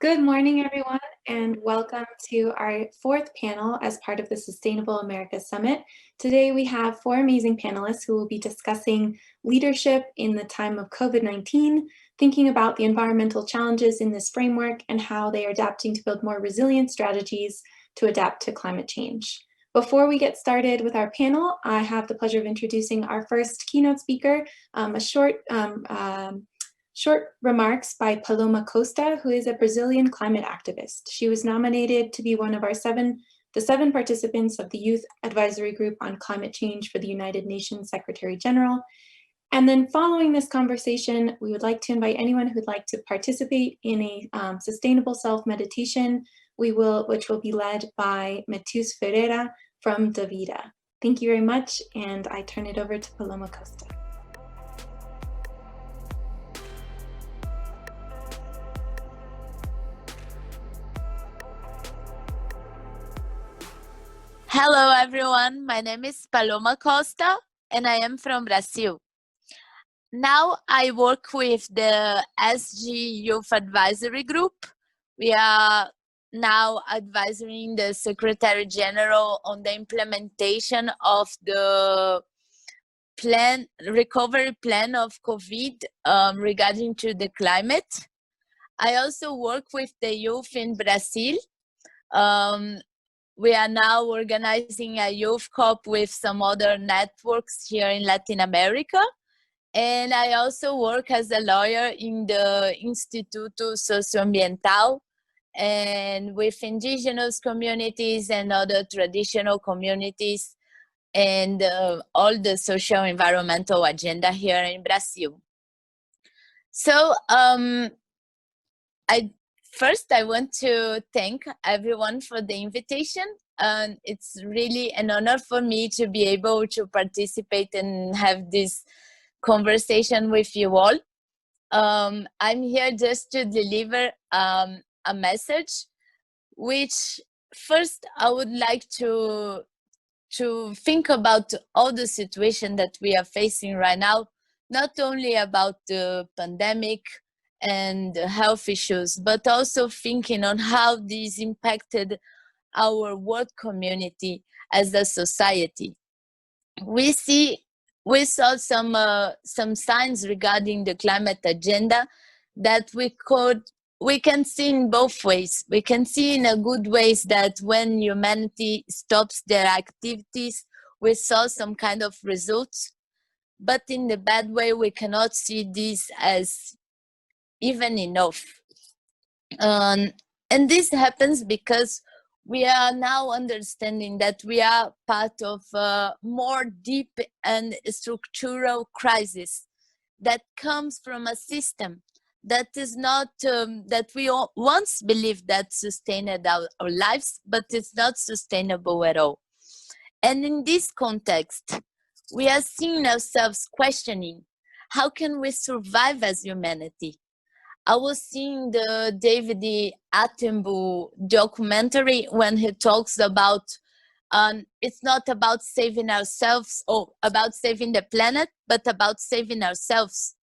Good morning, everyone, and welcome to our fourth panel as part of the Sustainable America Summit. Today, we have four amazing panelists who will be discussing leadership in the time of COVID-19, thinking about the environmental challenges in this framework and how they are adapting to build more resilient strategies to adapt to climate change. Before we get started with our panel, I have the pleasure of introducing our first keynote speaker, a short remarks by Paloma Costa, who is a Brazilian climate activist. She was nominated to be one of the seven participants of the Youth Advisory Group on Climate Change for the United Nations Secretary General. And then following this conversation, we would like to invite anyone who'd like to participate in a sustainable self-meditation, which will be led by Matheus Ferreira from Davida. Thank you very much, and I turn it over to Paloma Costa. Hello, everyone. My name is Paloma Costa, and I am from Brazil. Now I work with the SG Youth Advisory Group. We are now advising the Secretary General on the implementation of the recovery plan of COVID regarding to the climate. I also work with the youth in Brazil. We are now organizing a youth COP with some other networks here in Latin America. And I also work as a lawyer in the Instituto Socioambiental and with indigenous communities and other traditional communities and all the social environmental agenda here in Brazil. So First, I want to thank everyone for the invitation. It's really an honor for me to be able to participate and have this conversation with you all. I'm here just to deliver a message, which first I would like to think about all the situation that we are facing right now, not only about the pandemic and health issues, but also thinking on how these impacted our world community as a society. We saw some signs regarding the climate agenda that we can see in both ways. We can see in a good ways that when humanity stops their activities, we saw some kind of results, but in the bad way, we cannot see this as even enough. And this happens because we are now understanding that we are part of a more deep and structural crisis that comes from a system that is not, that we once believed that sustained our lives, but it's not sustainable at all. And in this context, we are seeing ourselves questioning, how can we survive as humanity? I was seeing the David Attenborough documentary when he talks about it's not about saving ourselves or about saving the planet, but about saving ourselves.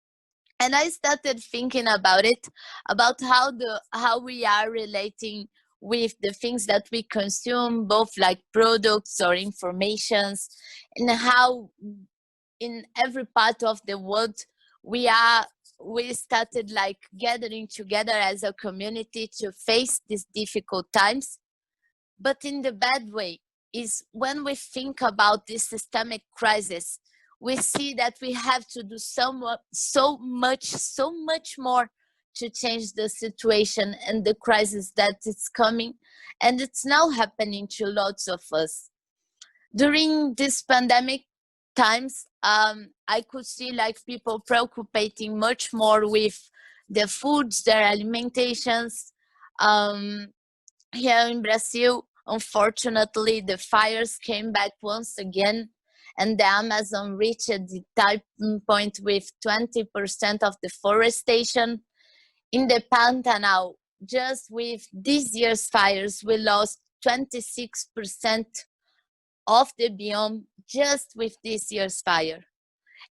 And I started thinking about it, about how we are relating with the things that we consume, both like products or informations, and how in every part of the world we started like gathering together as a community to face these difficult times. But in the bad way is when we think about this systemic crisis, we see that we have to do so much more to change the situation and the crisis that is coming. And it's now happening to lots of us. During this pandemic times, I could see like people preoccupating much more with their foods, their alimentations. Here in Brazil, unfortunately, the fires came back once again, and the Amazon reached the tipping point with 20% of deforestation. In the Pantanal, just with this year's fires, we lost 26% of the biome just with this year's fire.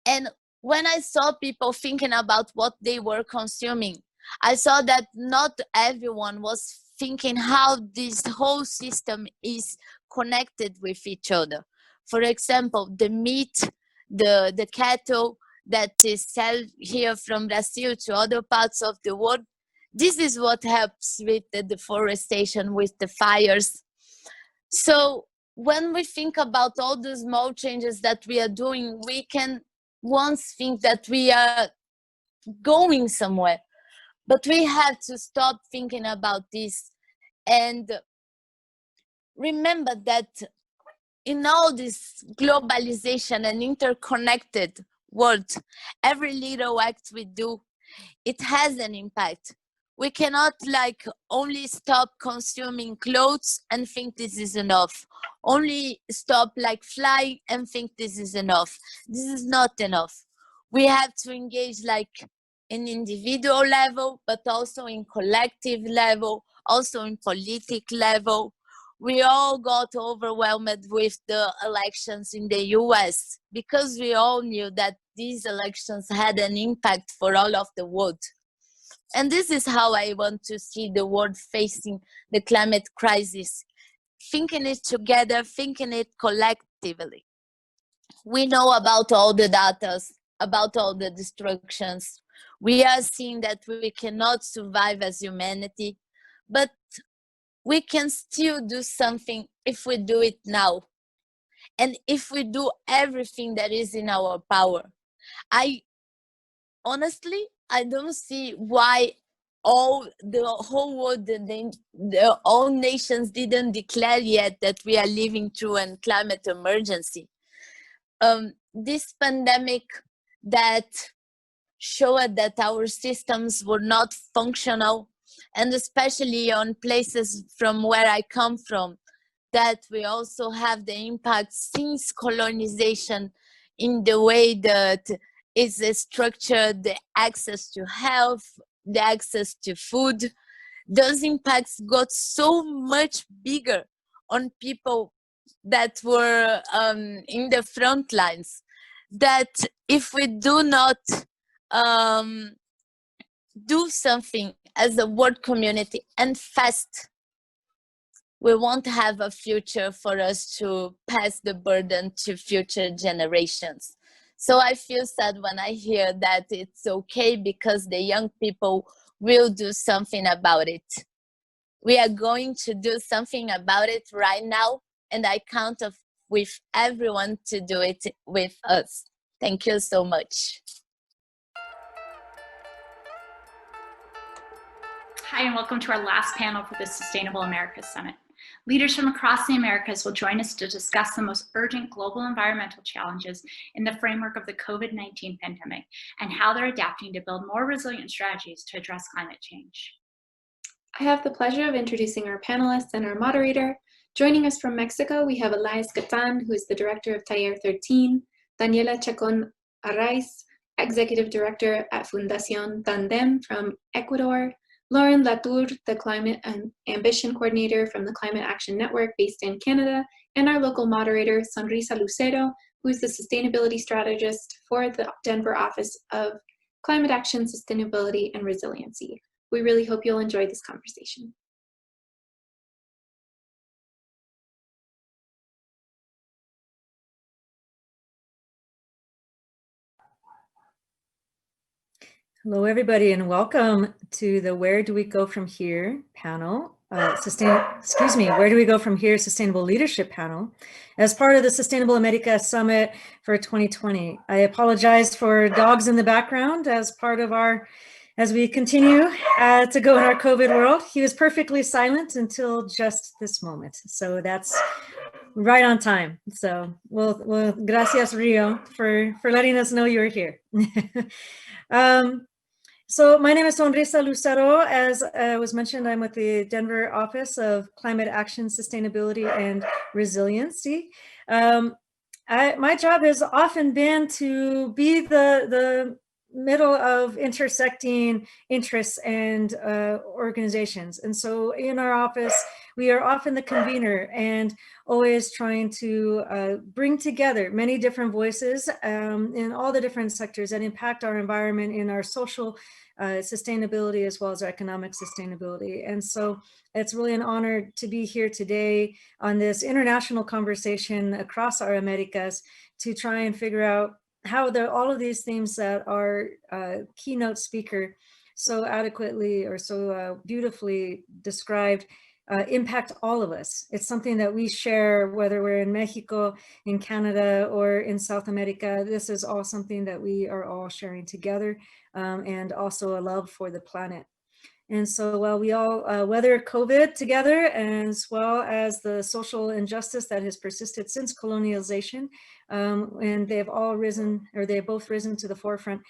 And when I saw people thinking about what they were consuming, I saw that not everyone was thinking how this whole system is connected with each other. For example, the meat, the cattle that is sold here from Brazil to other parts of the world, this is what helps with the deforestation, with the fires. So when we think about all the small changes that we are doing, we can once think that we are going somewhere, but we have to stop thinking about this and remember that in all this globalization and interconnected world, every little act we do, it has an impact. We cannot like only stop consuming clothes and think this is enough. Only stop like flying and think this is enough. This is not enough. We have to engage like in individual level, but also in collective level, also in political level. We all got overwhelmed with the elections in the US because we all knew that these elections had an impact for all of the world. And this is how I want to see the world facing the climate crisis, thinking it together, thinking it collectively. We know about all the data, about all the destructions. We are seeing that we cannot survive as humanity, but we can still do something if we do it now. And if we do everything that is in our power. Honestly, I don't see why the whole world, all nations didn't declare yet that we are living through a climate emergency. This pandemic that showed that our systems were not functional, and especially on places from where I come from, that we also have the impact since colonization in the way that is structured, the access to health, the access to food. Those impacts got so much bigger on people that were in the front lines, that if we do not do something as a world community and fast, we won't have a future for us to pass the burden to future generations. So I feel sad when I hear that it's okay because the young people will do something about it. We are going to do something about it right now, and I count with everyone to do it with us. Thank you so much. Hi, and welcome to our last panel for the Sustainable Americas Summit. Leaders from across the Americas will join us to discuss the most urgent global environmental challenges in the framework of the COVID-19 pandemic and how they're adapting to build more resilient strategies to address climate change. I have the pleasure of introducing our panelists and our moderator. Joining us from Mexico, we have Elias Gatan, who is the director of Taller 13, Daniela Chacon Arraiz, executive director at Fundación Tandem from Ecuador, Lauren Latour, the Climate and Ambition Coordinator from the Climate Action Network based in Canada, and our local moderator, Sonrisa Lucero, who is the Sustainability Strategist for the Denver Office of Climate Action, Sustainability, and Resiliency. We really hope you'll enjoy this conversation. Hello, everybody, and welcome to the Where Do We Go From Here panel, Where Do We Go From Here Sustainable Leadership panel, as part of the Sustainable America Summit for 2020. I apologize for dogs in the background as we continue to go in our COVID world. He was perfectly silent until just this moment. So that's right on time. So well, gracias, Rio, for letting us know you're here. So my name is Sonrisa Lucero. As was mentioned, I'm with the Denver Office of Climate Action, Sustainability, and Resiliency. My job has often been to be the middle of intersecting interests and organizations. And so in our office, we are often the convener and always trying to bring together many different voices in all the different sectors that impact our environment in our social sustainability as well as our economic sustainability. And so it's really an honor to be here today on this international conversation across our Americas to try and figure out how all of these themes that our keynote speaker so adequately or so beautifully described impact all of us. It's something that we share, whether we're in Mexico, in Canada, or in South America. This is all something that we are all sharing together, and also a love for the planet. And so while we all weather COVID together, as well as the social injustice that has persisted since colonialization, and they've all risen, or they've both risen to the forefront,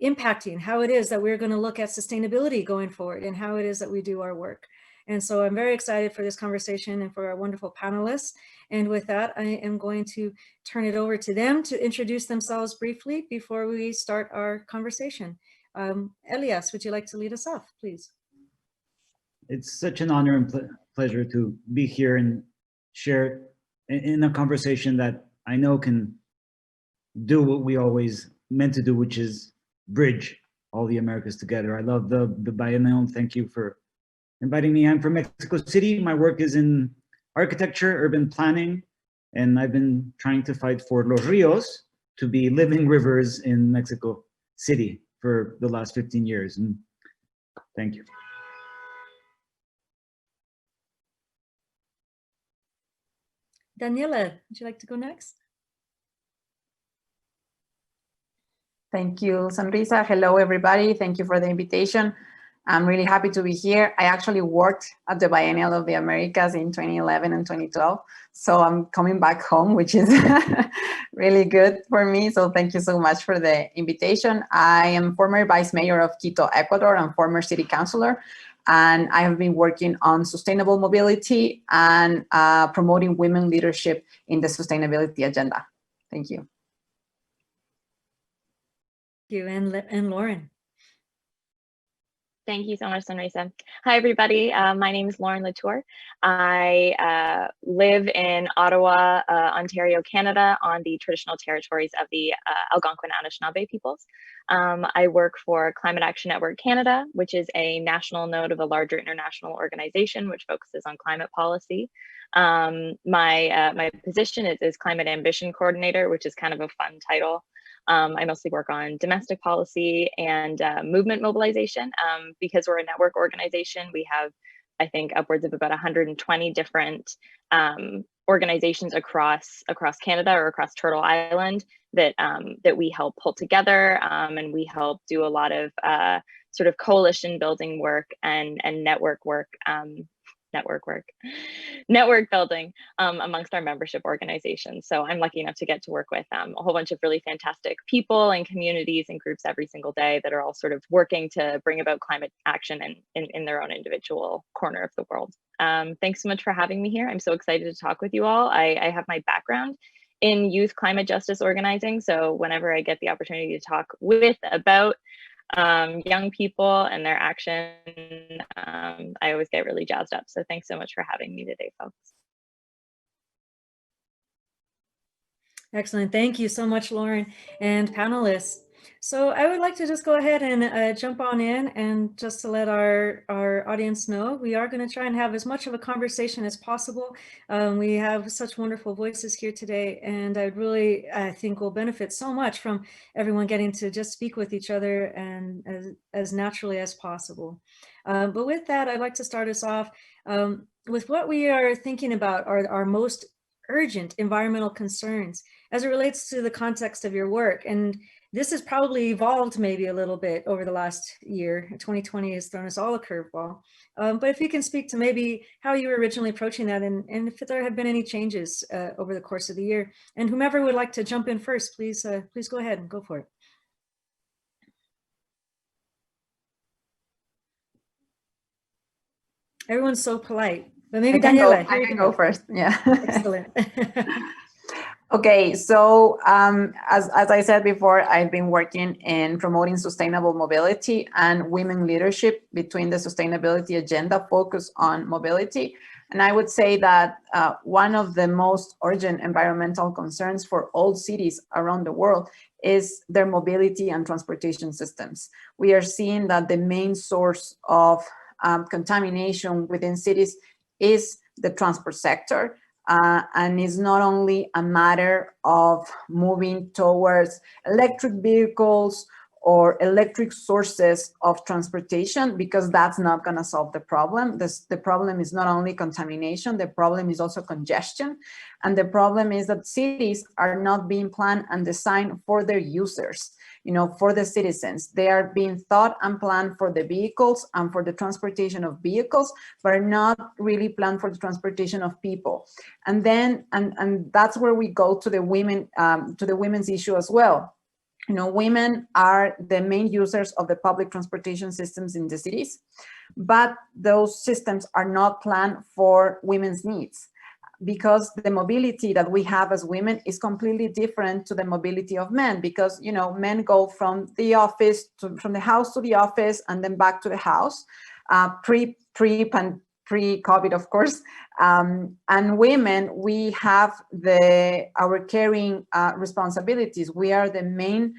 impacting how it is that we're going to look at sustainability going forward and how it is that we do our work. And so I'm very excited for this conversation and for our wonderful panelists. And with that, I am going to turn it over to them to introduce themselves briefly before we start our conversation. Elias, would you like to lead us off, please? It's such an honor and pleasure to be here and share in a conversation that I know can do what we always meant to do, which is bridge all the Americas together. I love the biennial. Thank you for inviting me. I'm from Mexico City. My work is in architecture, urban planning, and I've been trying to fight for Los Rios to be living rivers in Mexico City for the last 15 years. And thank you. Daniela, would you like to go next? Thank you, Sonrisa. Hello, everybody. Thank you for the invitation. I'm really happy to be here. I actually worked at the Biennial of the Americas in 2011 and 2012. So I'm coming back home, which is really good for me. So thank you so much for the invitation. I am former Vice Mayor of Quito, Ecuador, and former City Councilor. And I have been working on sustainable mobility and promoting women leadership in the sustainability agenda. Thank you. Thank you, and Lauren. Thank you so much, Sonrisa. Hi, everybody. My name is Lauren Latour. I live in Ottawa, Ontario, Canada, on the traditional territories of the Algonquin Anishinaabe peoples. I work for Climate Action Network Canada, which is a national node of a larger international organization which focuses on climate policy. My position is Climate Ambition Coordinator, which is kind of a fun title. I mostly work on domestic policy and movement mobilization. Because we're a network organization, we have, I think, upwards of about 120 different organizations across Canada or across Turtle Island that we help pull together, and we help do a lot of sort of coalition building work and network building amongst our membership organizations. So I'm lucky enough to get to work with a whole bunch of really fantastic people and communities and groups every single day that are all sort of working to bring about climate action in their own individual corner of the world. Thanks so much for having me here. I'm so excited to talk with you all. I have my background in youth climate justice organizing. So whenever I get the opportunity to talk about young people and their action, I always get really jazzed up. So thanks so much for having me today, folks. Excellent. Thank you so much, Lauren, and panelists. So I would like to just go ahead and jump on in, and just to let our audience know, we are going to try and have as much of a conversation as possible. We have such wonderful voices here today, and I think we'll benefit so much from everyone getting to just speak with each other and as naturally as possible. But with that, I'd like to start us off with what we are thinking about are our most urgent environmental concerns as it relates to the context of your work. And this has probably evolved maybe a little bit over the last year. 2020 has thrown us all a curveball. But if you can speak to maybe how you were originally approaching that, and if there have been any changes over the course of the year, and whomever would like to jump in first, please go ahead and go for it. Everyone's so polite, but maybe Daniela. I can go first. Yeah. Excellent. Okay, so as I said before, I've been working in promoting sustainable mobility and women leadership between the sustainability agenda focus on mobility. And I would say that one of the most urgent environmental concerns for all cities around the world is their mobility and transportation systems. We are seeing that the main source of contamination within cities is the transport sector. And it's not only a matter of moving towards electric vehicles or electric sources of transportation, because that's not going to solve the problem. The problem is not only contamination, the problem is also congestion. And the problem is that cities are not being planned and designed for their users, for the citizens. They are being thought and planned for the vehicles and for the transportation of vehicles, but are not really planned for the transportation of people. And then, and that's where we go to the women, to the women's issue as well. Women are the main users of the public transportation systems in the cities, but those systems are not planned for women's needs, because the mobility that we have as women is completely different to the mobility of men, because men go from the office from the house to the office and then back to the house, pre-COVID, of course. And women, we have our caring responsibilities. We are the main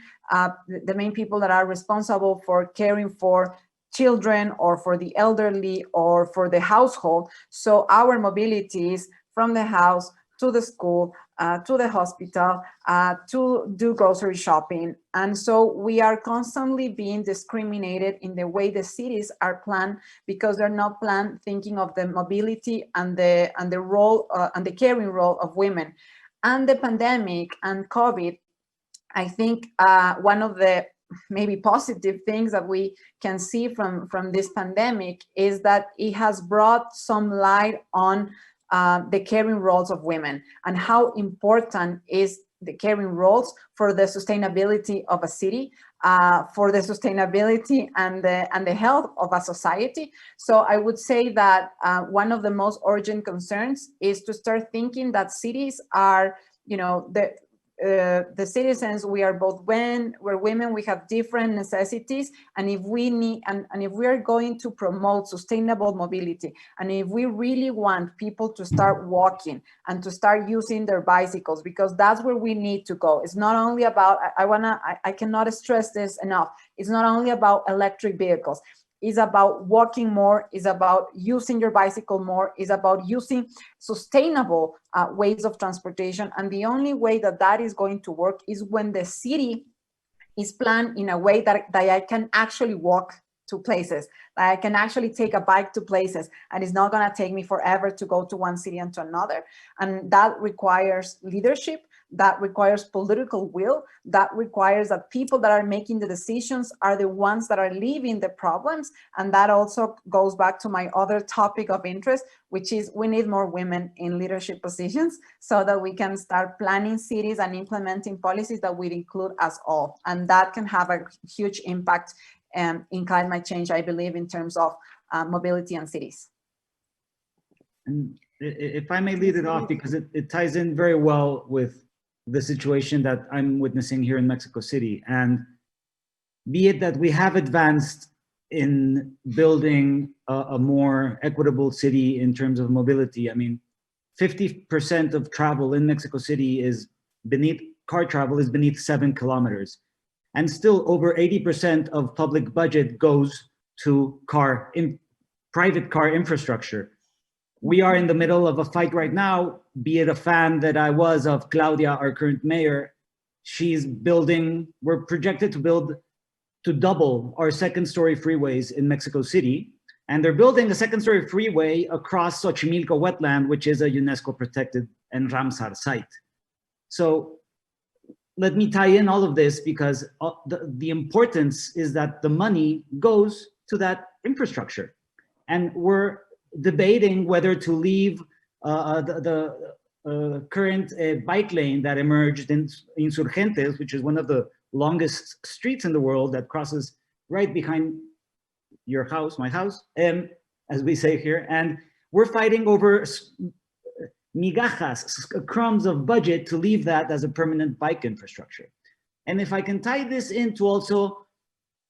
people that are responsible for caring for children or for the elderly or for the household. So our mobility is from the house to the school, to the hospital, to do grocery shopping. And so we are constantly being discriminated in the way the cities are planned, because they're not planned thinking of the mobility and the role and the caring role of women. And the pandemic and COVID, I think one of the maybe positive things that we can see from this pandemic is that it has brought some light on the caring roles of women and how important is the caring roles for the sustainability of a city, for the sustainability and the health of a society. So I would say that one of the most urgent concerns is to start thinking that cities are, the citizens, we are both we're women, we have different necessities, and if we need and if we are going to promote sustainable mobility, and if we really want people to start walking and to start using their bicycles, because that's where we need to go. It's not only about, I cannot stress this enough, it's not only about electric vehicles. Is about walking more, is about using your bicycle more, is about using sustainable ways of transportation. And the only way that that is going to work is when the city is planned in a way that I can actually walk to places, that I can actually take a bike to places, and it's not going to take me forever to go to one city and to another. And that requires leadership, that requires political will, that requires that people that are making the decisions are the ones that are living the problems. And that also goes back to my other topic of interest, which is we need more women in leadership positions so that we can start planning cities and implementing policies that will include us all. And that can have a huge impact in climate change, I believe, in terms of mobility and cities. And if I may lead it off, because it ties in very well with the situation that I'm witnessing here in Mexico City. And be it that we have advanced in building a more equitable city in terms of mobility. I mean, 50% of travel in Mexico City is car travel is beneath 7 kilometers. And still over 80% of public budget goes to private car infrastructure. We are in the middle of a fight right now, be it a fan that I was of Claudia, our current mayor. We're projected to double our second-story freeways in Mexico City. And they're building a second-story freeway across Xochimilco wetland, which is a UNESCO protected and Ramsar site. So let me tie in all of this, because the importance is that the money goes to that infrastructure. And we're debating whether to leave the current bike lane that emerged in Insurgentes, which is one of the longest streets in the world that crosses right behind your house, my house, as we say here. And we're fighting over migajas, crumbs of budget to leave that as a permanent bike infrastructure. And if I can tie this into also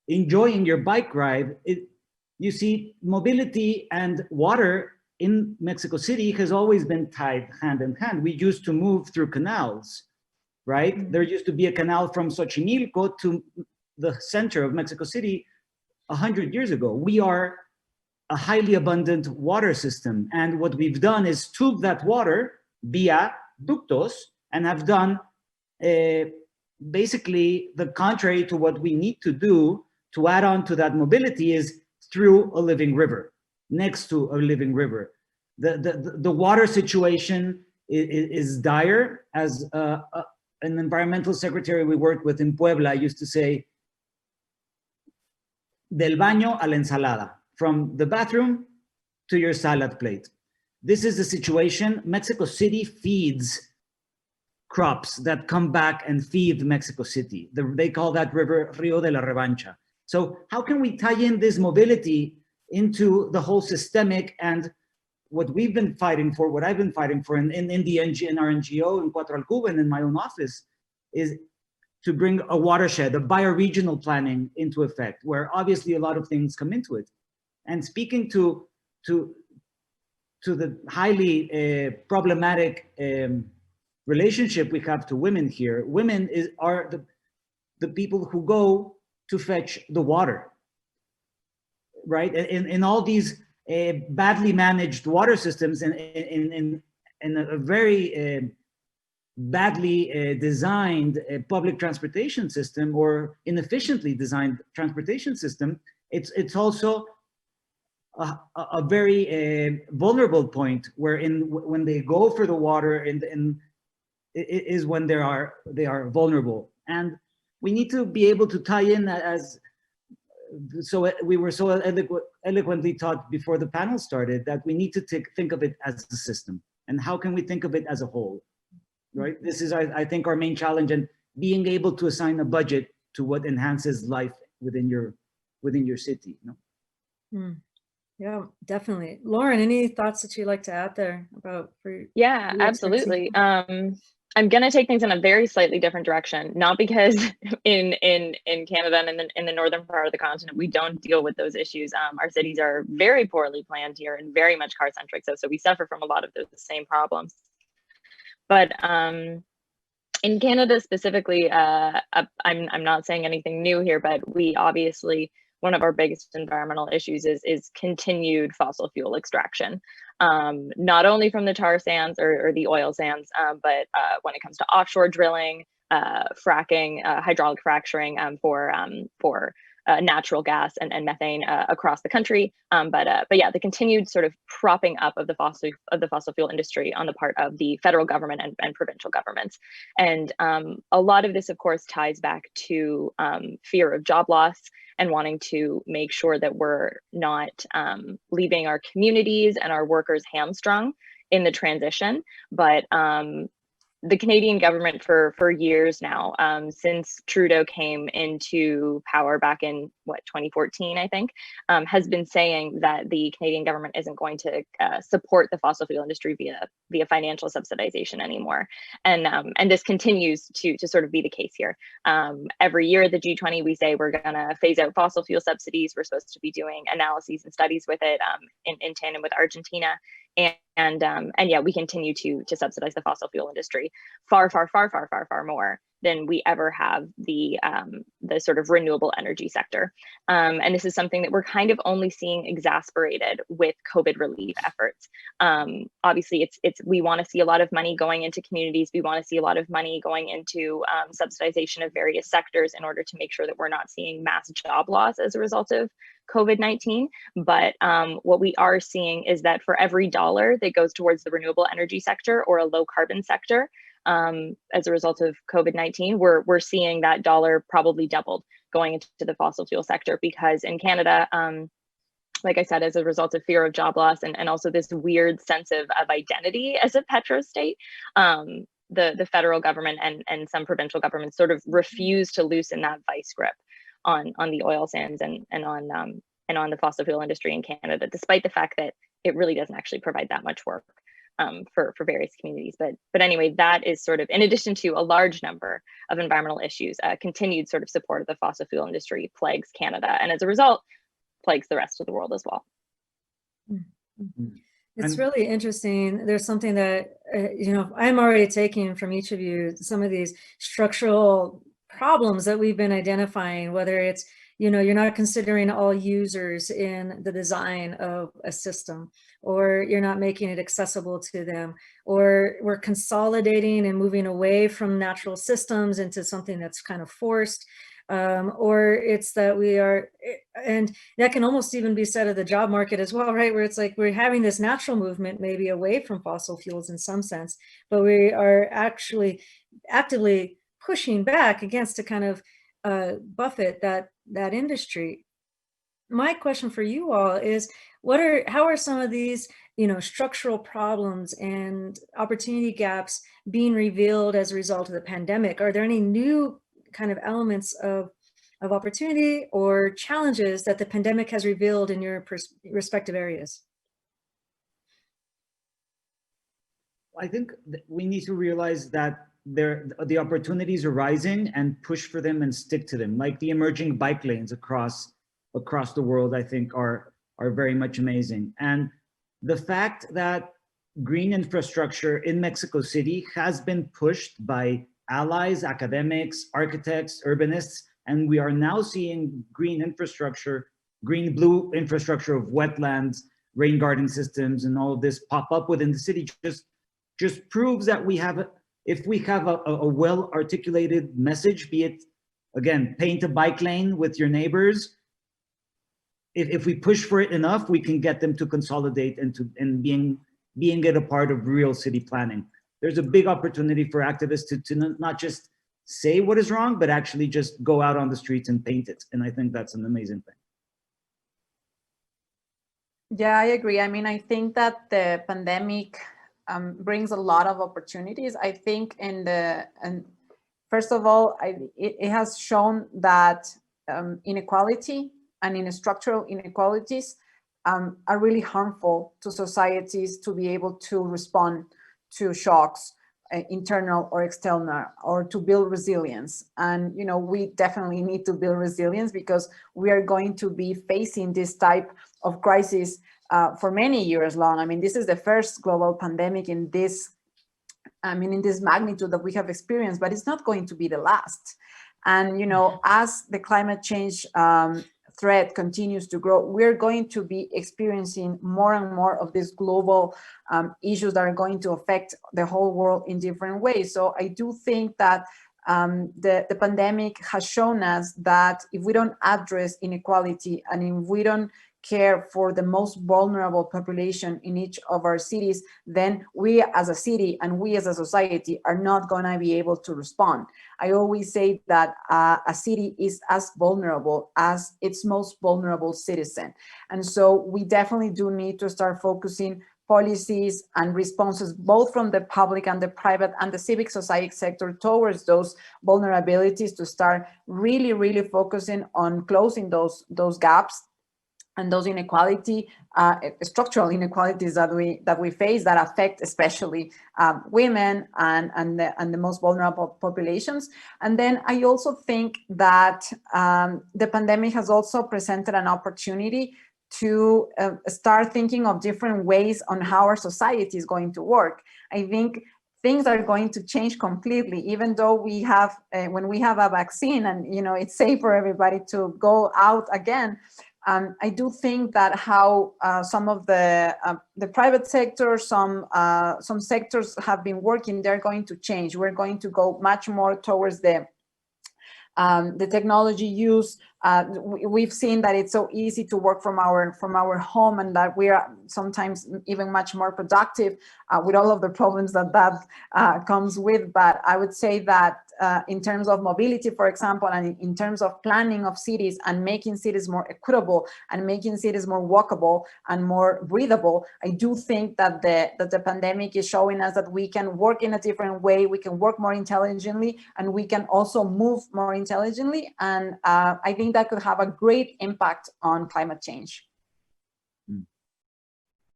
enjoying your bike ride, you see mobility and water in Mexico City has always been tied hand in hand. We used to move through canals, right? There used to be a canal from Xochimilco to the center of Mexico City 100 years ago. We are a highly abundant water system. And what we've done is tube that water via ductos and have done basically the contrary to what we need to do to add on to that mobility is through a living river, next to a living river. The water situation is dire. As an environmental secretary we worked with in Puebla used to say, del baño a la ensalada, from the bathroom to your salad plate. This is the situation. Mexico City feeds crops that come back and feed Mexico City. They call that river Rio de la Revancha. So how can we tie in this mobility into the whole systemic and what we've been fighting for, what I've been fighting for in our NGO, in Cuatro Alcuba, and in my own office, is to bring a watershed, a bioregional planning into effect, where obviously a lot of things come into it. And speaking to the highly problematic relationship we have to women here, women are the people who go to fetch the water, right? In all these badly managed water systems, in a very badly designed public transportation system or inefficiently designed transportation system, it's also a very vulnerable point when they go for the water is when they are vulnerable. And we need to be able to tie in so we were so eloquently taught before the panel started that we need to think of it as a system. And how can we think of it as a whole, right? This is, I think, our main challenge, and being able to assign a budget to what enhances life within your city. You know? Yeah, definitely. Lauren, any thoughts that you'd like to add there about? Yeah, absolutely. I'm going to take things in a very slightly different direction, not because in Canada and in the northern part of the continent, we don't deal with those issues. Our cities are very poorly planned here and very much car centric. So we suffer from a lot of those same problems. But in Canada specifically, I'm not saying anything new here, but we obviously, one of our biggest environmental issues is continued fossil fuel extraction, not only from the tar sands or the oil sands, but when it comes to offshore drilling, fracking, hydraulic fracturing for natural gas and methane across the country. But yeah, the continued sort of propping up of the fossil fuel industry on the part of the federal government and provincial governments. And a lot of this, of course, ties back to fear of job loss and wanting to make sure that we're not leaving our communities and our workers hamstrung in the transition. But the Canadian government for years now, since Trudeau came into power back in 2014, I think, has been saying that the Canadian government isn't going to support the fossil fuel industry via financial subsidization anymore, and this continues to sort of be the case here. Every year at the G20, we say we're going to phase out fossil fuel subsidies. We're supposed to be doing analyses and studies with it in tandem with Argentina. And yeah, we continue to subsidize the fossil fuel industry far more than we ever have the sort of renewable energy sector. And this is something that we're kind of only seeing exasperated with COVID relief efforts. Obviously, we want to see a lot of money going into communities. We want to see a lot of money going into subsidization of various sectors in order to make sure that we're not seeing mass job loss as a result of COVID-19. But what we are seeing is that for every dollar that goes towards the renewable energy sector or a low carbon sector, as a result of COVID-19, we're seeing that dollar probably doubled going into the fossil fuel sector, because in Canada, like I said, as a result of fear of job loss and also this weird sense of identity as a petro state, the federal government and some provincial governments sort of refuse to loosen that vice grip on the oil sands and on the fossil fuel industry in Canada, despite the fact that it really doesn't actually provide that much work. for various communities. But anyway, that is sort of, in addition to a large number of environmental issues, continued sort of support of the fossil fuel industry plagues Canada, and as a result, plagues the rest of the world as well. It's And- really interesting. There's something that, I'm already taking from each of you, some of these structural problems that we've been identifying, whether it's, you're not considering all users in the design of a system, or you're not making it accessible to them, or we're consolidating and moving away from natural systems into something that's kind of forced. Or it's that we are, and that can almost even be said of the job market as well, right? Where it's like we're having this natural movement maybe away from fossil fuels in some sense, but we are actually actively pushing back against to kind of buffet that industry. My question for you all is, how are some of these, structural problems and opportunity gaps being revealed as a result of the pandemic? Are there any new kind of elements of opportunity or challenges that the pandemic has revealed in your respective areas? I think we need to realize that the opportunities are rising, and push for them and stick to them. Like the emerging bike lanes across the world, I think are very much amazing. And the fact that green infrastructure in Mexico City has been pushed by allies, academics, architects, urbanists, and we are now seeing green blue infrastructure of wetlands, rain garden systems, and all of this pop up within the city. Just proves that if we have a well-articulated message, be it, again, paint a bike lane with your neighbors, if we push for it enough, we can get them to consolidate and being it a part of real city planning. There's a big opportunity for activists to not just say what is wrong, but actually just go out on the streets and paint it. And I think that's an amazing thing. Yeah, I agree. I mean, I think that the pandemic brings a lot of opportunities. I think first of all, it has shown that inequality and structural inequalities are really harmful to societies to be able to respond to shocks, internal or external, or to build resilience. And we definitely need to build resilience, because we are going to be facing this type of crisis for many years long. I mean, this is the first global pandemic in this magnitude that we have experienced, but it's not going to be the last. And as the climate change threat continues to grow, we're going to be experiencing more and more of these global issues that are going to affect the whole world in different ways. So I do think that the pandemic has shown us that if we don't address inequality, and if we don't care for the most vulnerable population in each of our cities, then we as a city and we as a society are not going to be able to respond. I always say that a city is as vulnerable as its most vulnerable citizen. And so we definitely do need to start focusing policies and responses, both from the public and the private and the civic society sector, towards those vulnerabilities, to start really, really focusing on closing those gaps and those structural inequalities that we face, that affect especially women and the most vulnerable populations. And then I also think that the pandemic has also presented an opportunity to start thinking of different ways on how our society is going to work. I think things are going to change completely, even though we have, when we have a vaccine and it's safe for everybody to go out again. I do think that how some of the private sector, some sectors have been working, they're going to change. We're going to go much more towards the technology use. We've seen that it's so easy to work from our home, and that we are sometimes even much more productive with all of the problems that comes with. But I would say that in terms of mobility, for example, and in terms of planning of cities and making cities more equitable and making cities more walkable and more breathable, I do think that the pandemic is showing us that we can work in a different way, we can work more intelligently, and we can also move more intelligently. And I think that could have a great impact on climate change.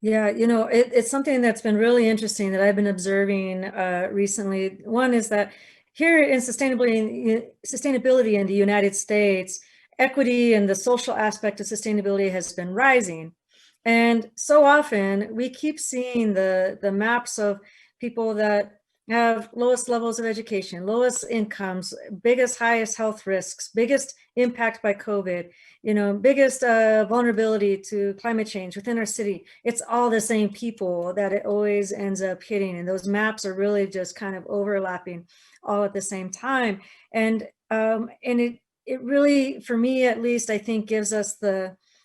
Yeah, it's something that's been really interesting that I've been observing recently. One is that here in sustainability in the United States, equity and the social aspect of sustainability has been rising. And so often we keep seeing the maps of people that have lowest levels of education, lowest incomes, biggest, highest health risks, biggest impact by COVID, biggest vulnerability to climate change within our city. It's all the same people that it always ends up hitting. And those maps are really just kind of overlapping all at the same time. And it really, for me at least, I think gives us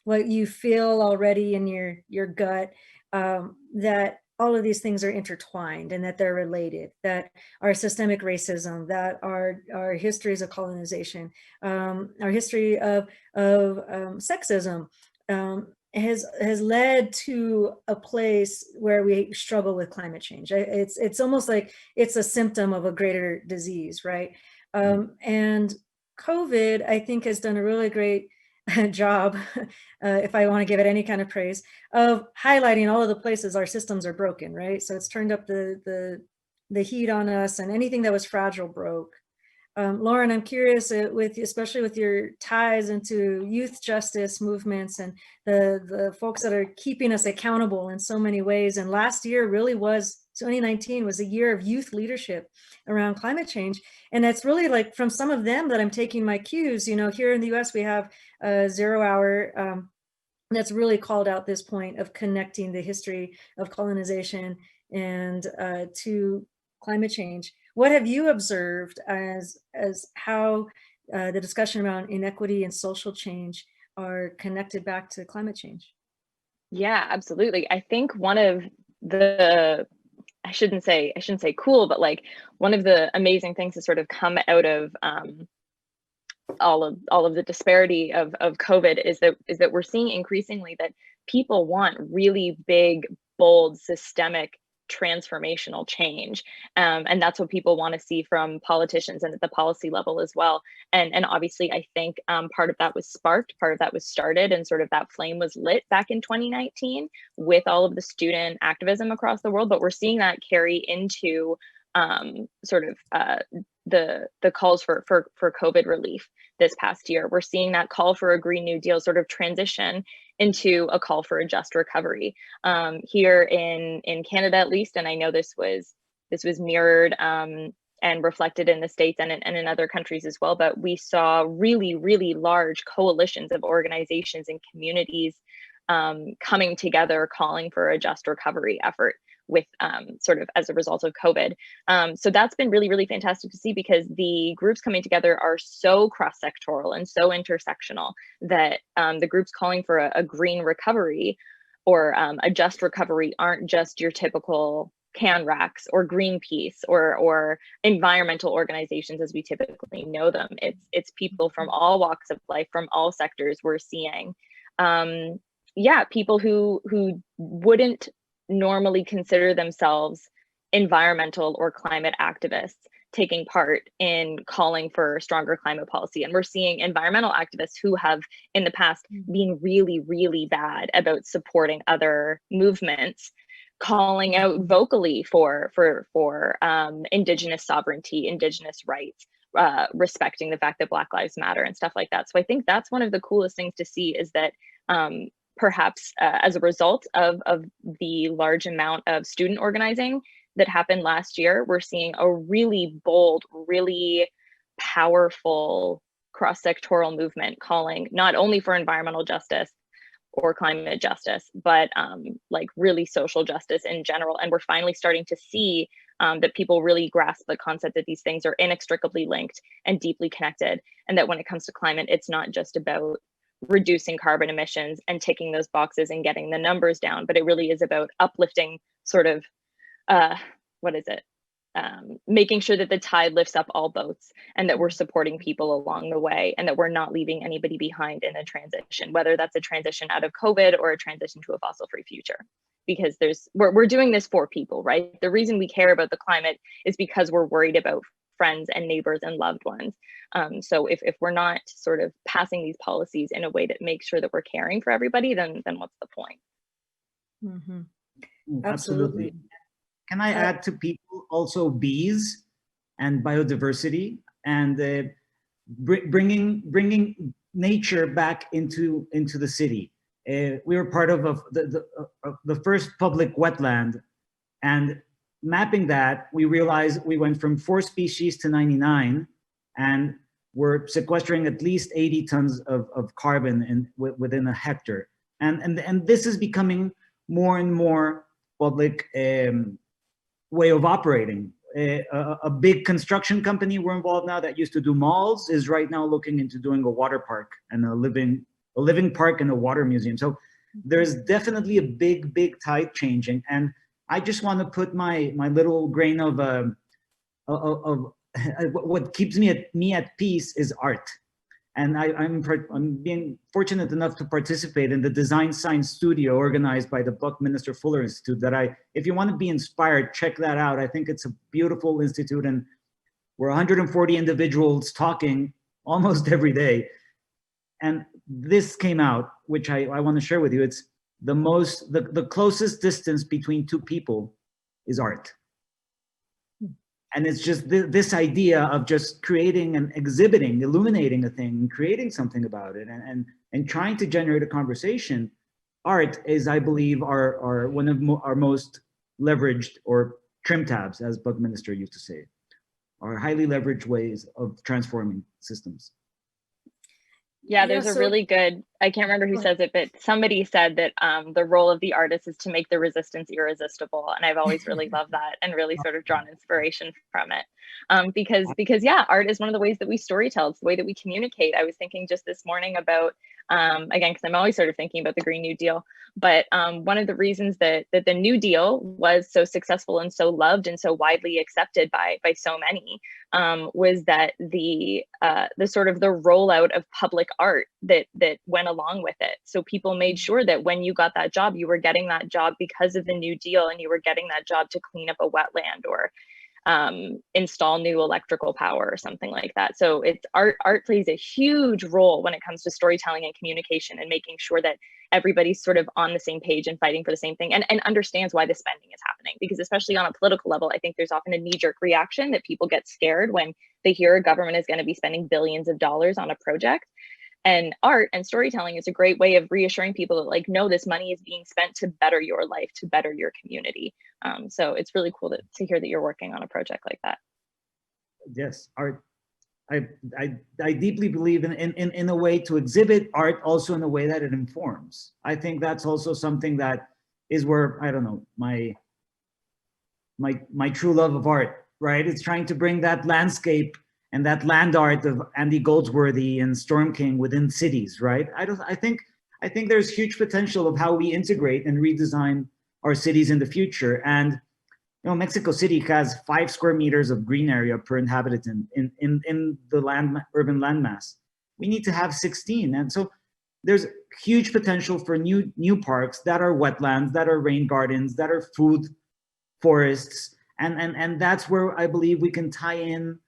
what you feel already in your gut, that all of these things are intertwined and that they're related, that our systemic racism, that our histories of colonization, our history of sexism, has led to a place where we struggle with climate change. It's almost like it's a symptom of a greater disease, right? And COVID, I think, has done a really great job, if I want to give it any kind of praise, of highlighting all of the places our systems are broken, right? So it's turned up the heat on us, and anything that was fragile broke. Lauren, I'm curious, especially with your ties into youth justice movements and the folks that are keeping us accountable in so many ways. And last year really was, 2019 was a year of youth leadership around climate change. And that's really like from some of them that I'm taking my cues. Here in the US, we have a 0 Hour that's really called out this point of connecting the history of colonization and to climate change. What have you observed as how the discussion around inequity and social change are connected back to climate change? Yeah, absolutely. I think one of the, I shouldn't say cool, but like one of the amazing things to sort of come out of all of the disparity of COVID is that we're seeing increasingly that people want really big, bold, systemic, transformational change, and that's what people want to see from politicians and at the policy level as well. And obviously, I think part of that was sparked, part of that was started, and sort of that flame was lit back in 2019 with all of the student activism across the world. But we're seeing that carry into the calls for COVID relief this past year. We're seeing that call for a Green New Deal sort of transition into a call for a just recovery here in Canada, at least. And I know this was mirrored and reflected in the States and in other countries as well. But we saw really, really large coalitions of organizations and communities coming together, calling for a just recovery effort with sort of as a result of COVID. So that's been really, really fantastic to see, because the groups coming together are so cross-sectoral and so intersectional that the groups calling for a green recovery or a just recovery aren't just your typical CanRax or Greenpeace or environmental organizations as we typically know them. It's people from all walks of life, from all sectors we're seeing. People who wouldn't normally consider themselves environmental or climate activists taking part in calling for stronger climate policy. And we're seeing environmental activists who have in the past been really, really bad about supporting other movements, calling out vocally for Indigenous sovereignty, Indigenous rights, respecting the fact that Black Lives Matter and stuff like that. So I think that's one of the coolest things to see, is that perhaps as a result of the large amount of student organizing that happened last year, we're seeing a really bold, really powerful cross-sectoral movement calling not only for environmental justice or climate justice, but like really social justice in general. And we're finally starting to see that people really grasp the concept that these things are inextricably linked and deeply connected. And that when it comes to climate, it's not just about reducing carbon emissions and ticking those boxes and getting the numbers down, but it really is about uplifting sort of, making sure that the tide lifts up all boats and that we're supporting people along the way and that we're not leaving anybody behind in a transition, whether that's a transition out of COVID or a transition to a fossil-free future. Because we're doing this for people, right? The reason we care about the climate is because we're worried about friends and neighbors and loved ones. So if we're not sort of passing these policies in a way that makes sure that we're caring for everybody, then what's the point? Mhm. Ooh, Absolutely. Can I add to people also bees and biodiversity and bringing nature back into the city? We were part of the first public wetland, and mapping that, we realized we went from 4 species to 99, and we're sequestering at least 80 tons of carbon within a hectare. And this is becoming more and more public way of operating. A big construction company we're involved now that used to do malls is right now looking into doing a water park and a living park and a water museum. So there's definitely a big tide changing, and I just want to put my little grain of what keeps me at peace is art. And I'm being fortunate enough to participate in the Design Science Studio organized by the Buckminster Fuller Institute. If you want to be inspired, check that out. I think it's a beautiful institute, and we're 140 individuals talking almost every day. And this came out, which I want to share with you. It's the closest distance between two people is art. And it's just this idea of just creating and exhibiting, illuminating a thing, creating something about it, and trying to generate a conversation. Art is, I believe, our one of our most leveraged, or trim tabs, as Buckminster used to say, are highly leveraged ways of transforming systems. Yeah, there's a really good, I can't remember who says it, but somebody said that the role of the artist is to make the resistance irresistible. And I've always really loved that and really sort of drawn inspiration from it. Because yeah, art is one of the ways that we storytell. It's the way that we communicate. I was thinking just this morning about, again, because I'm always sort of thinking about the Green New Deal, but one of the reasons that the New Deal was so successful and so loved and so widely accepted by so many was that the sort of the rollout of public art that went along with it. So people made sure that when you got that job, you were getting that job because of the New Deal, and you were getting that job to clean up a wetland or install new electrical power or something like that. So it's art plays a huge role when it comes to storytelling and communication, and making sure that everybody's sort of on the same page and fighting for the same thing, and understands why the spending is happening. Because especially on a political level, I think there's often a knee-jerk reaction that people get scared when they hear a government is going to be spending billions of dollars on a project. And art and storytelling is a great way of reassuring people that, like, no, this money is being spent to better your life, to better your community. So it's really cool to hear that you're working on a project like that. Yes, art. I deeply believe in a way to exhibit art, also in a way that it informs. I think that's also something that is where, I don't know, my true love of art, right? It's trying to bring that landscape and that land art of Andy Goldsworthy and Storm King within cities, right? I think there's huge potential of how we integrate and redesign our cities in the future. And you know, Mexico City has 5 square meters of green area per inhabitant in the urban landmass. We need to have 16, and so there's huge potential for new parks that are wetlands, that are rain gardens, that are food forests, and that's where I believe we can tie in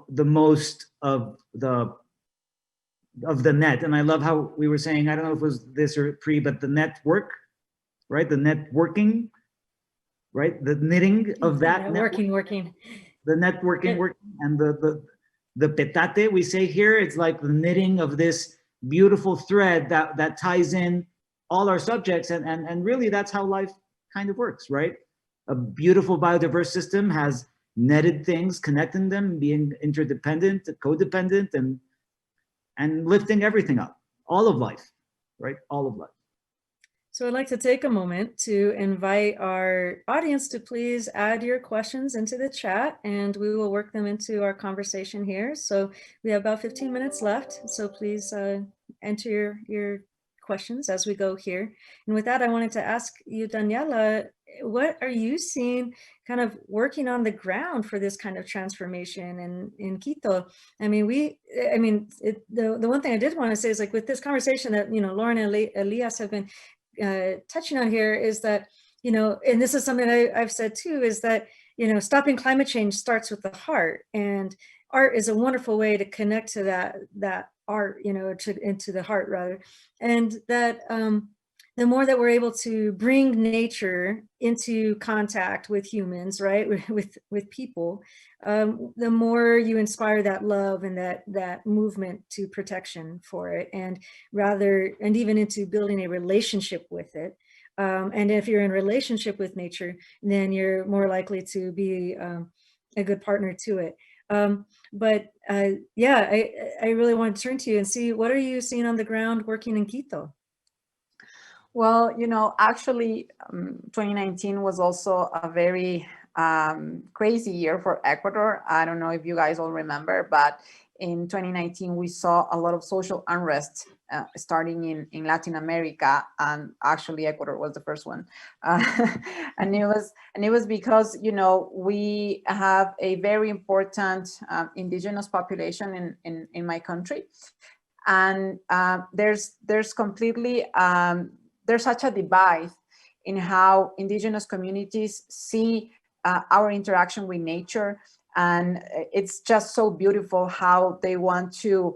the most of the net. And I love how we were saying, I don't know if it was this or pre, but the network, right? The networking, right? The knitting of that working. The networking, and the petate we say here, it's like the knitting of this beautiful thread that ties in all our subjects, and really that's how life kind of works, right? A beautiful biodiverse system has netted things, connecting them, being interdependent, codependent, and lifting everything up. All of life, right? All of life. So I'd like to take a moment to invite our audience to please add your questions into the chat, and we will work them into our conversation here. So we have about 15 minutes left. So please enter your questions as we go here. And with that, I wanted to ask you, Daniela, what are you seeing kind of working on the ground for this kind of transformation in Quito? I mean, the one thing I did want to say is, like, with this conversation that, you know, Lauren and Elias have been touching on here, is that, you know, and this is something I've said too, is that, you know, stopping climate change starts with the heart, and art is a wonderful way to connect to that art, you know, into the heart rather. And that the more that we're able to bring nature into contact with humans, right, with people, the more you inspire that love and that movement to protection for it, and even into building a relationship with it. And if you're in relationship with nature, then you're more likely to be a good partner to it. Yeah, I really want to turn to you and see, what are you seeing on the ground working in Quito? Well, actually, 2019 was also a very crazy year for Ecuador. I don't know if you guys all remember, but in 2019, we saw a lot of social unrest starting in Latin America, and actually Ecuador was the first one. And it was because, we have a very important indigenous population in my country. And there's completely, there's such a divide in how indigenous communities see our interaction with nature. And it's just so beautiful how they want to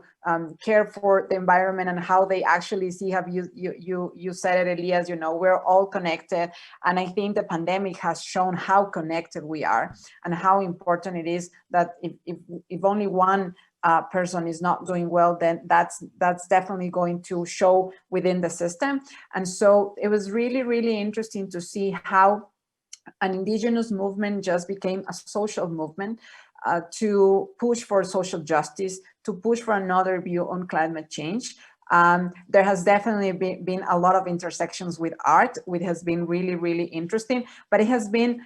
care for the environment, and how they actually see, have you said it, Elias, we're all connected. And I think the pandemic has shown how connected we are, and how important it is that if only one person is not doing well, then that's definitely going to show within the system. And so it was really, really interesting to see how an indigenous movement just became a social movement to push for social justice, to push for another view on climate change. There has definitely been a lot of intersections with art, which has been really, really interesting, but it has been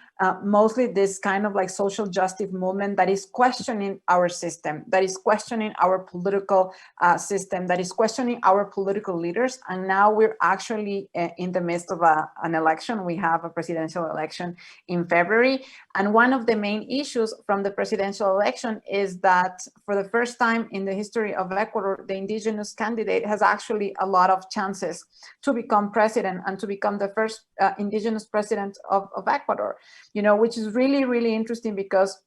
mostly this kind of like social justice movement that is questioning our system, that is questioning our political system, that is questioning our political leaders. And now we're actually in the midst of an election. We have a presidential election in February. And one of the main issues from the presidential election is that for the first time in the history of Ecuador, the indigenous candidate has actually a lot of chances to become president and to become the first indigenous president of Ecuador, which is really, really interesting, because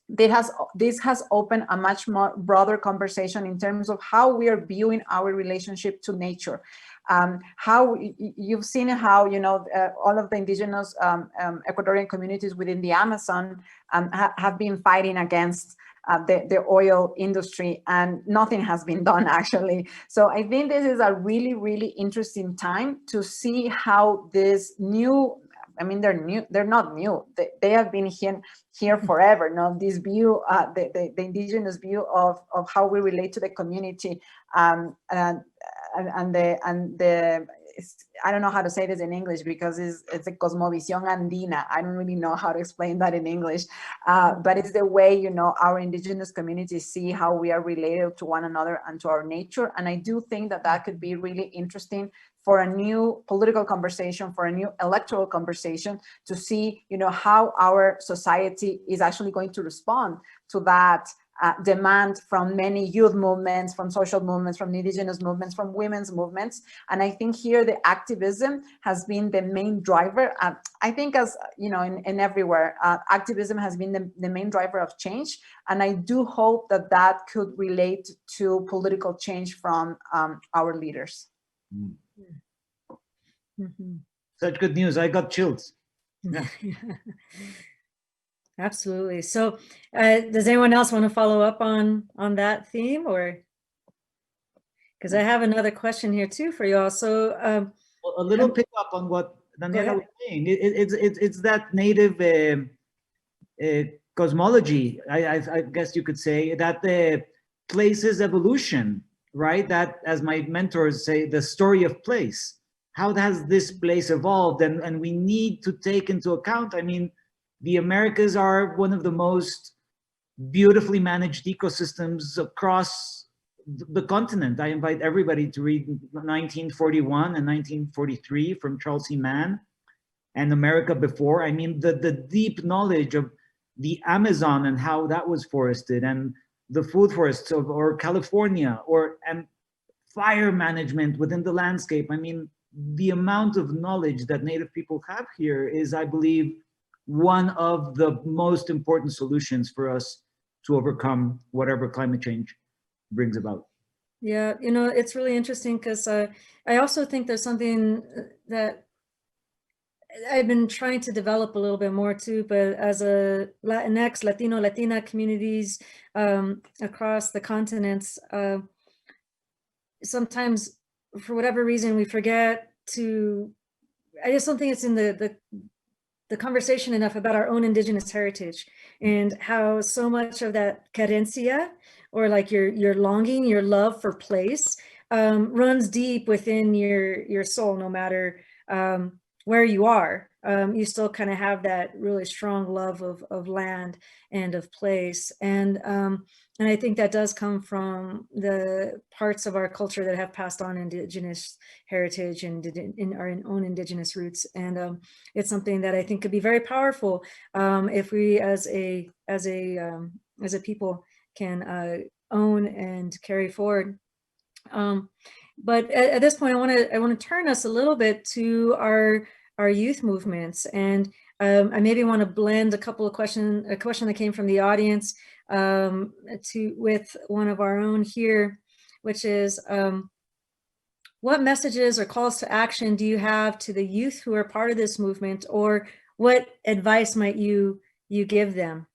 this has opened a much more broader conversation in terms of how we are viewing our relationship to nature. How you've seen how, all of the indigenous Ecuadorian communities within the Amazon have been fighting against the oil industry, and nothing has been done, actually. So I think this is a really, really interesting time to see how this new, they're not new. They have been here forever. This view, the indigenous view of how we relate to the community, and the I don't know how to say this in English, because it's a cosmovisión andina. I don't really know how to explain that in English, but it's the way, our indigenous communities see how we are related to one another and to our nature. And I do think that could be really interesting for a new political conversation, for a new electoral conversation, to see, how our society is actually going to respond to that demand from many youth movements, from social movements, from indigenous movements, from women's movements. And I think here the activism has been the main driver. I think, as in everywhere, activism has been the main driver of change. And I do hope that could relate to political change from our leaders. Mm-hmm. Such good news. I got chills. Yeah. Absolutely. So does anyone else want to follow up on that theme, or? Because I have another question here too for you all. So a little pick up on what Daniela was saying. It's that native cosmology, I guess you could say, that places evolution, right? That, as my mentors say, the story of place. How has this place evolved? And we need to take into account, the Americas are one of the most beautifully managed ecosystems across the continent. I invite everybody to read 1941 and 1943 from Charles C. Mann and America Before. The deep knowledge of the Amazon and how that was forested, and the food forests or California, and fire management within the landscape. The amount of knowledge that Native people have here is, I believe, one of the most important solutions for us to overcome whatever climate change brings about. Yeah, you know, it's really interesting because I also think there's something that I've been trying to develop a little bit more too, but as a Latinx, Latino, Latina communities across the continents, sometimes for whatever reason we forget to, I just don't think it's in the conversation enough about our own indigenous heritage and how so much of that carencia, or like your longing, your love for place, runs deep within your soul, no matter where you are. You still kind of have that really strong love of land and of place. And I think that does come from the parts of our culture that have passed on indigenous heritage and in our own indigenous roots. And it's something that I think could be very powerful if we, as a people, can own and carry forward. But at this point, I want to turn us a little bit to our youth movements, and I maybe want to blend a couple of a question that came from the audience with one of our own here, which is, what messages or calls to action do you have to the youth who are part of this movement, or what advice might you give them?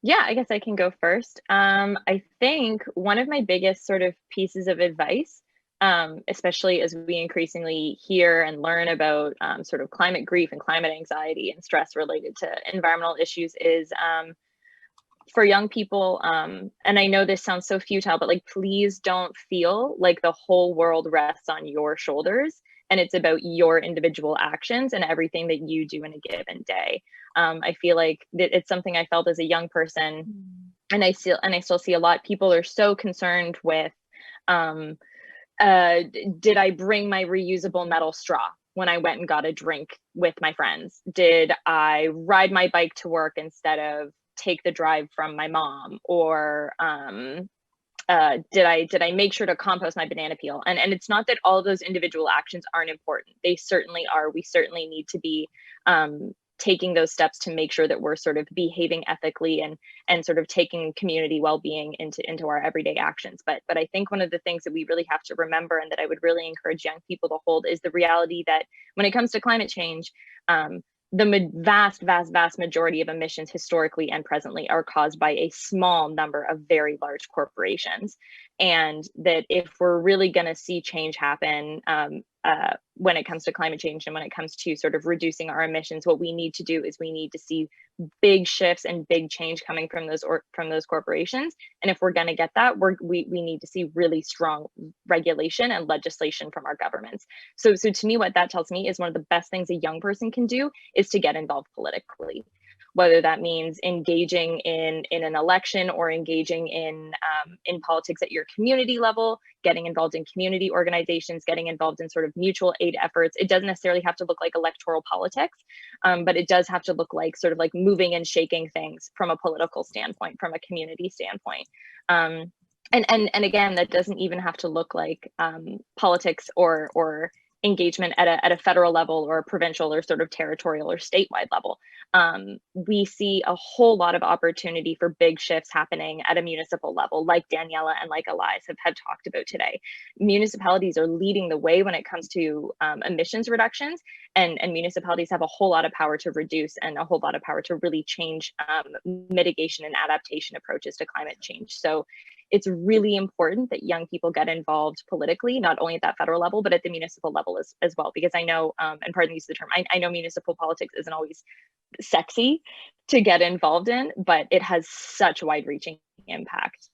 Yeah, I guess I can go first. I think one of my biggest sort of pieces of advice, especially as we increasingly hear and learn about sort of climate grief and climate anxiety and stress related to environmental issues, is for young people, and I know this sounds so futile, but like, please don't feel like the whole world rests on your shoulders and it's about your individual actions and everything that you do in a given day. I feel like it's something I felt as a young person, and I still see a lot. People are so concerned with, did I bring my reusable metal straw when I went and got a drink with my friends? Did I ride my bike to work instead of take the drive from my mom? Or did I make sure to compost my banana peel? And it's not that all of those individual actions aren't important. They certainly are. We certainly need to be taking those steps to make sure that we're sort of behaving ethically and sort of taking community well-being into our everyday actions. But I think one of the things that we really have to remember, and that I would really encourage young people to hold, is the reality that when it comes to climate change, the vast majority of emissions historically and presently are caused by a small number of very large corporations. And that if we're really going to see change happen when it comes to climate change and when it comes to sort of reducing our emissions, what we need to do is we need to see big shifts and big change coming from those corporations. And if we're going to get that, we need to see really strong regulation and legislation from our governments. So to me, what that tells me is one of the best things a young person can do is to get involved politically, whether that means engaging in an election or engaging in politics at your community level, getting involved in community organizations, getting involved in sort of mutual aid efforts. It doesn't necessarily have to look like electoral politics, but it does have to look like sort of like moving and shaking things from a political standpoint, from a community standpoint. And again, that doesn't even have to look like politics or engagement at a federal level or provincial or sort of territorial or statewide level. We see a whole lot of opportunity for big shifts happening at a municipal level, like Daniela and like Elias have talked about today. Municipalities are leading the way when it comes to emissions reductions, and municipalities have a whole lot of power to reduce and a whole lot of power to really change mitigation and adaptation approaches to climate change. So it's really important that young people get involved politically, not only at that federal level, but at the municipal level as well. Because I know, and pardon the use of the term, I know municipal politics isn't always sexy to get involved in, but it has such wide-reaching impact.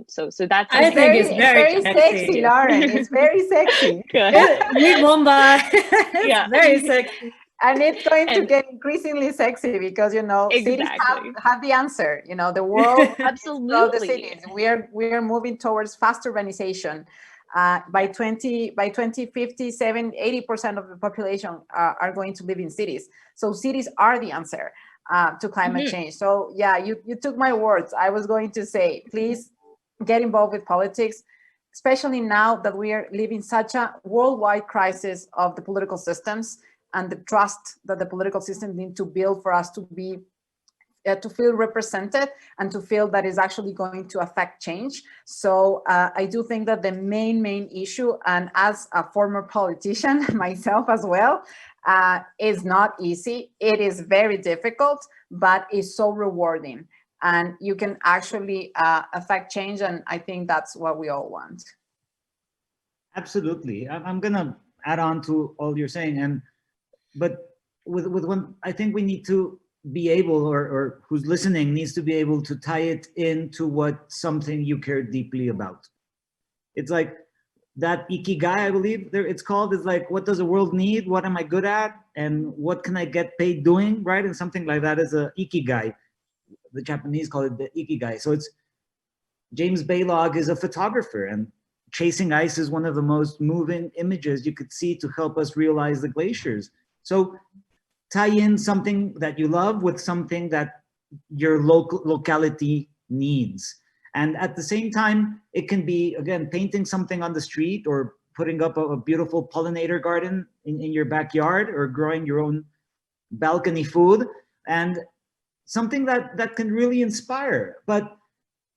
So that's, I think it's very sexy, Lauren. It's very sexy. It's very sexy. And it's going to get increasingly sexy because, you know, cities have the answer. You know, the world, absolutely, the cities. We are moving towards fast urbanization. By 2050, 80% of the population are going to live in cities. So cities are the answer to climate change. So yeah, you took my words. I was going to say, please get involved with politics, especially now that we are living such a worldwide crisis of the political systems and the trust that the political system need to build for us to be to feel represented and to feel that is actually going to affect change. So I do think that the main issue, and as a former politician myself as well, is not easy. It is very difficult, but it's so rewarding. And you can actually affect change. And I think that's what we all want. Absolutely. I'm going to add on to all you're saying. But with one, I think we need to be able, or who's listening needs to be able to tie it into what something you care deeply about. It's like that ikigai, I believe it's called, is like, what does the world need? What am I good at? And what can I get paid doing, right? And something like that is a ikigai. The Japanese call it the ikigai. So it's, James Baylog is a photographer, and chasing ice is one of the most moving images you could see to help us realize the glaciers. So tie in something that you love with something that your locality needs. And at the same time, it can be, again, painting something on the street, or putting up a beautiful pollinator garden in your backyard, or growing your own balcony food, and something that can really inspire. But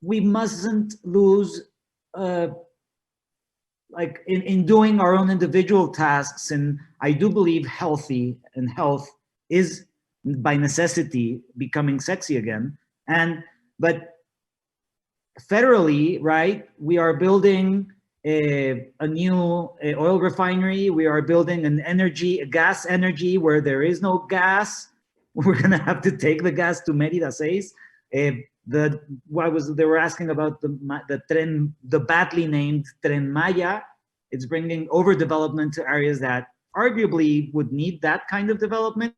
we mustn't lose, like in doing our own individual tasks. And I do believe health is by necessity becoming sexy again. But federally, right, we are building a new oil refinery. We are building a gas energy where there is no gas. We're gonna have to take the gas to Mérida 6. They were asking about the badly named Tren Maya. It's bringing overdevelopment to areas that arguably would need that kind of development.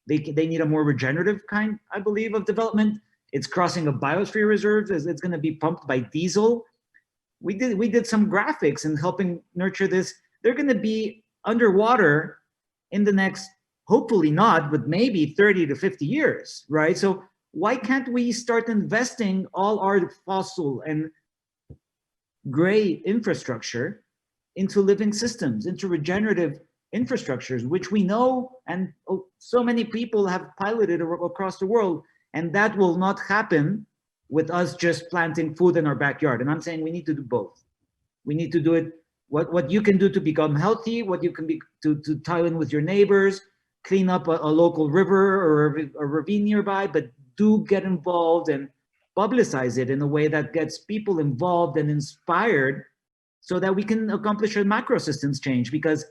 They need a more regenerative kind, I believe, of development. It's crossing a biosphere reserve. It's going to be pumped by diesel. We did some graphics and helping nurture this. They're going to be underwater in the next, hopefully not, but maybe 30 to 50 years, right? So why can't we start investing all our fossil and gray infrastructure into living systems, into regenerative infrastructures, which we know and so many people have piloted across the world, and that will not happen with us just planting food in our backyard. And I'm saying we need to do both. We need to do it, what you can do to become healthy, what you can be to tie in with your neighbors, clean up a local river or a ravine nearby, but do get involved and publicize it in a way that gets people involved and inspired, so that we can accomplish a macro systems change. Because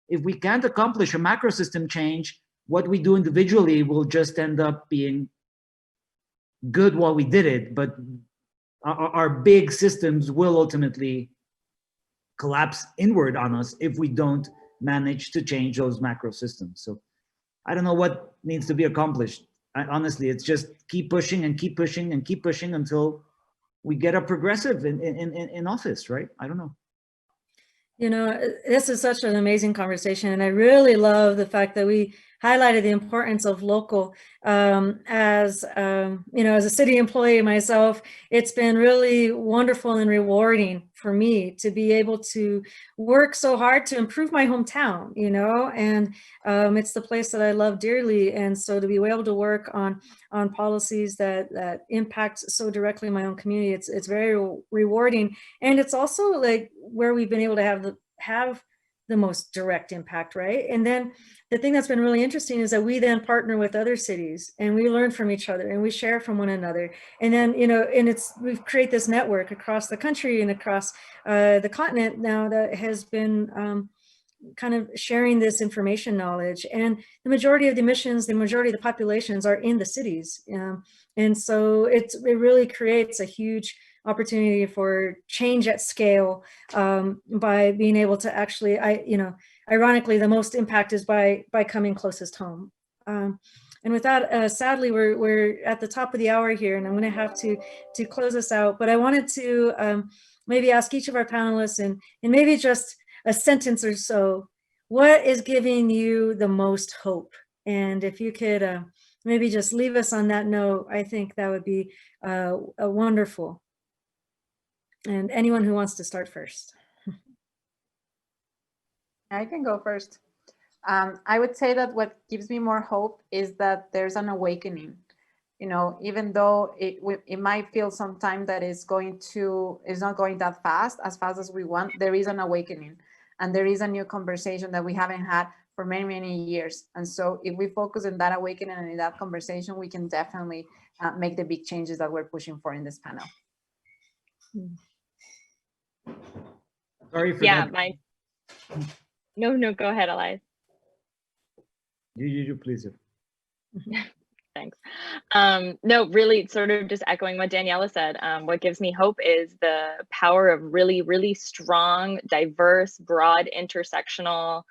if we can't accomplish a macro system change, what we do individually will just end up being good while we did it, but our big systems will ultimately collapse inward on us if we don't manage to change those macro systems. So I don't know what needs to be accomplished. Honestly, it's just keep pushing and keep pushing and keep pushing until we get a progressive in office, right? I don't know. You know, this is such an amazing conversation, and I really love the fact that we highlighted the importance of local. As you know, as a city employee myself, it's been really wonderful and rewarding for me to be able to work so hard to improve my hometown, you know, and it's the place that I love dearly. And so to be able to work on policies that impact so directly my own community, it's very rewarding. And it's also like where we've been able to have the most direct impact, right? And then the thing that's been really interesting is that we then partner with other cities and we learn from each other and we share from one another. And then, you know, and we've created this network across the country and across the continent now that has been kind of sharing this information knowledge. And the majority of the emissions, the majority of the populations are in the cities. And so it really creates a huge opportunity for change at scale by being able to actually, ironically, the most impact is by coming closest home. And with that, sadly, we're at the top of the hour here, and I'm going to have to close us out. But I wanted to maybe ask each of our panelists, and maybe just a sentence or so, what is giving you the most hope? And if you could maybe just leave us on that note, I think that would be wonderful. And anyone who wants to start first. I can go first. I would say that what gives me more hope is that there's an awakening. even though it might feel sometimes that it's not going that fast, as fast as we want, there is an awakening and there is a new conversation that we haven't had for many, many years. And so if we focus on that awakening and in that conversation, we can definitely make the big changes that we're pushing for in this panel. Sorry for Yeah, that. No, go ahead, Elias. You please. Thanks. No, really sort of just echoing what Daniela said. What gives me hope is the power of really, really strong, diverse, broad, intersectional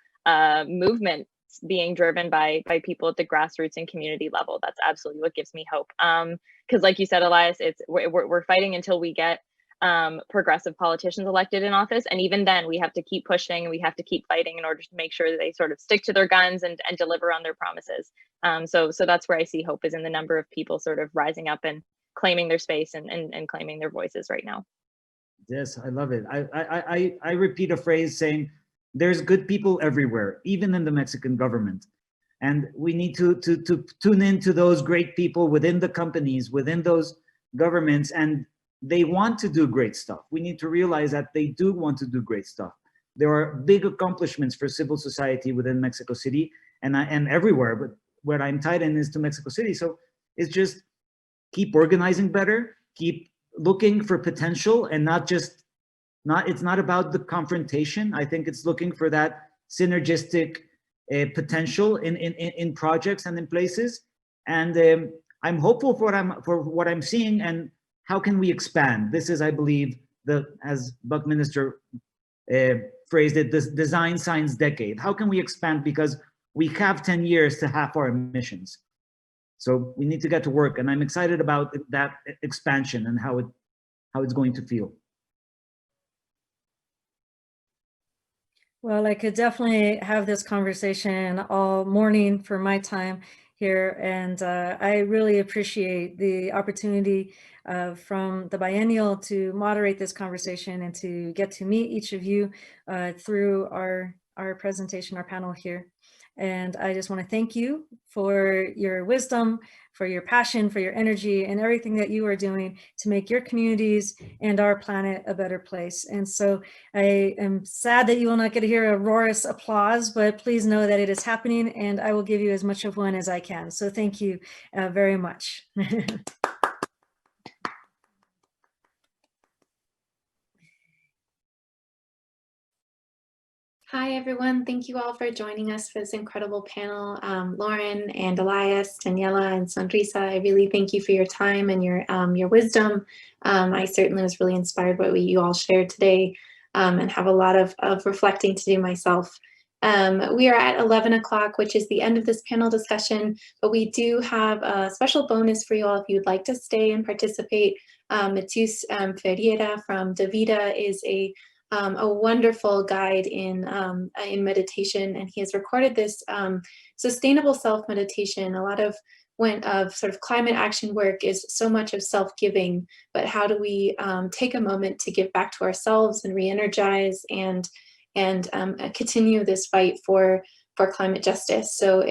movements being driven by people at the grassroots and community level. That's absolutely what gives me hope. Because like you said, Elias, we're fighting until we get progressive politicians elected in office. And even then we have to keep pushing and we have to keep fighting in order to make sure that they sort of stick to their guns and deliver on their promises. So that's where I see hope, is in the number of people sort of rising up and claiming their space and claiming their voices right now. Yes, I love it. I repeat a phrase saying, there's good people everywhere, even in the Mexican government. And we need to tune into those great people within the companies, within those governments, and they want to do great stuff. We need to realize that they do want to do great stuff. There are big accomplishments for civil society within Mexico City and everywhere, but where I'm tied in is to Mexico City. So it's just keep organizing better, keep looking for potential, and it's not about the confrontation. I think it's looking for that synergistic potential in projects and in places. And I'm hopeful for what I'm seeing, and how can we expand? This is, I believe, as Buckminster phrased it, this design science decade. How can we expand? Because we have 10 years to half our emissions. So we need to get to work, and I'm excited about that expansion and how it's going to feel. Well, I could definitely have this conversation all morning for my time here, and I really appreciate the opportunity from the biennial to moderate this conversation and to get to meet each of you through our presentation, our panel here. And I just want to thank you for your wisdom, for your passion, for your energy, and everything that you are doing to make your communities and our planet a better place. And so I am sad that you will not get to hear a roarous applause, but please know that it is happening, and I will give you as much of one as I can. So thank you very much. Hi, everyone. Thank you all for joining us for this incredible panel. Lauren and Elias, Daniela and Sonrisa, I really thank you for your time and your wisdom. I certainly was really inspired by what you all shared today, and have a lot of reflecting to do myself. We are at 11 o'clock, which is the end of this panel discussion, but we do have a special bonus for you all if you'd like to stay and participate. Matheus Ferreira from Davida is a wonderful guide in meditation, and he has recorded this sustainable self meditation. A lot of sort of climate action work is so much of self-giving, but how do we take a moment to give back to ourselves and re-energize and continue this fight for climate justice? So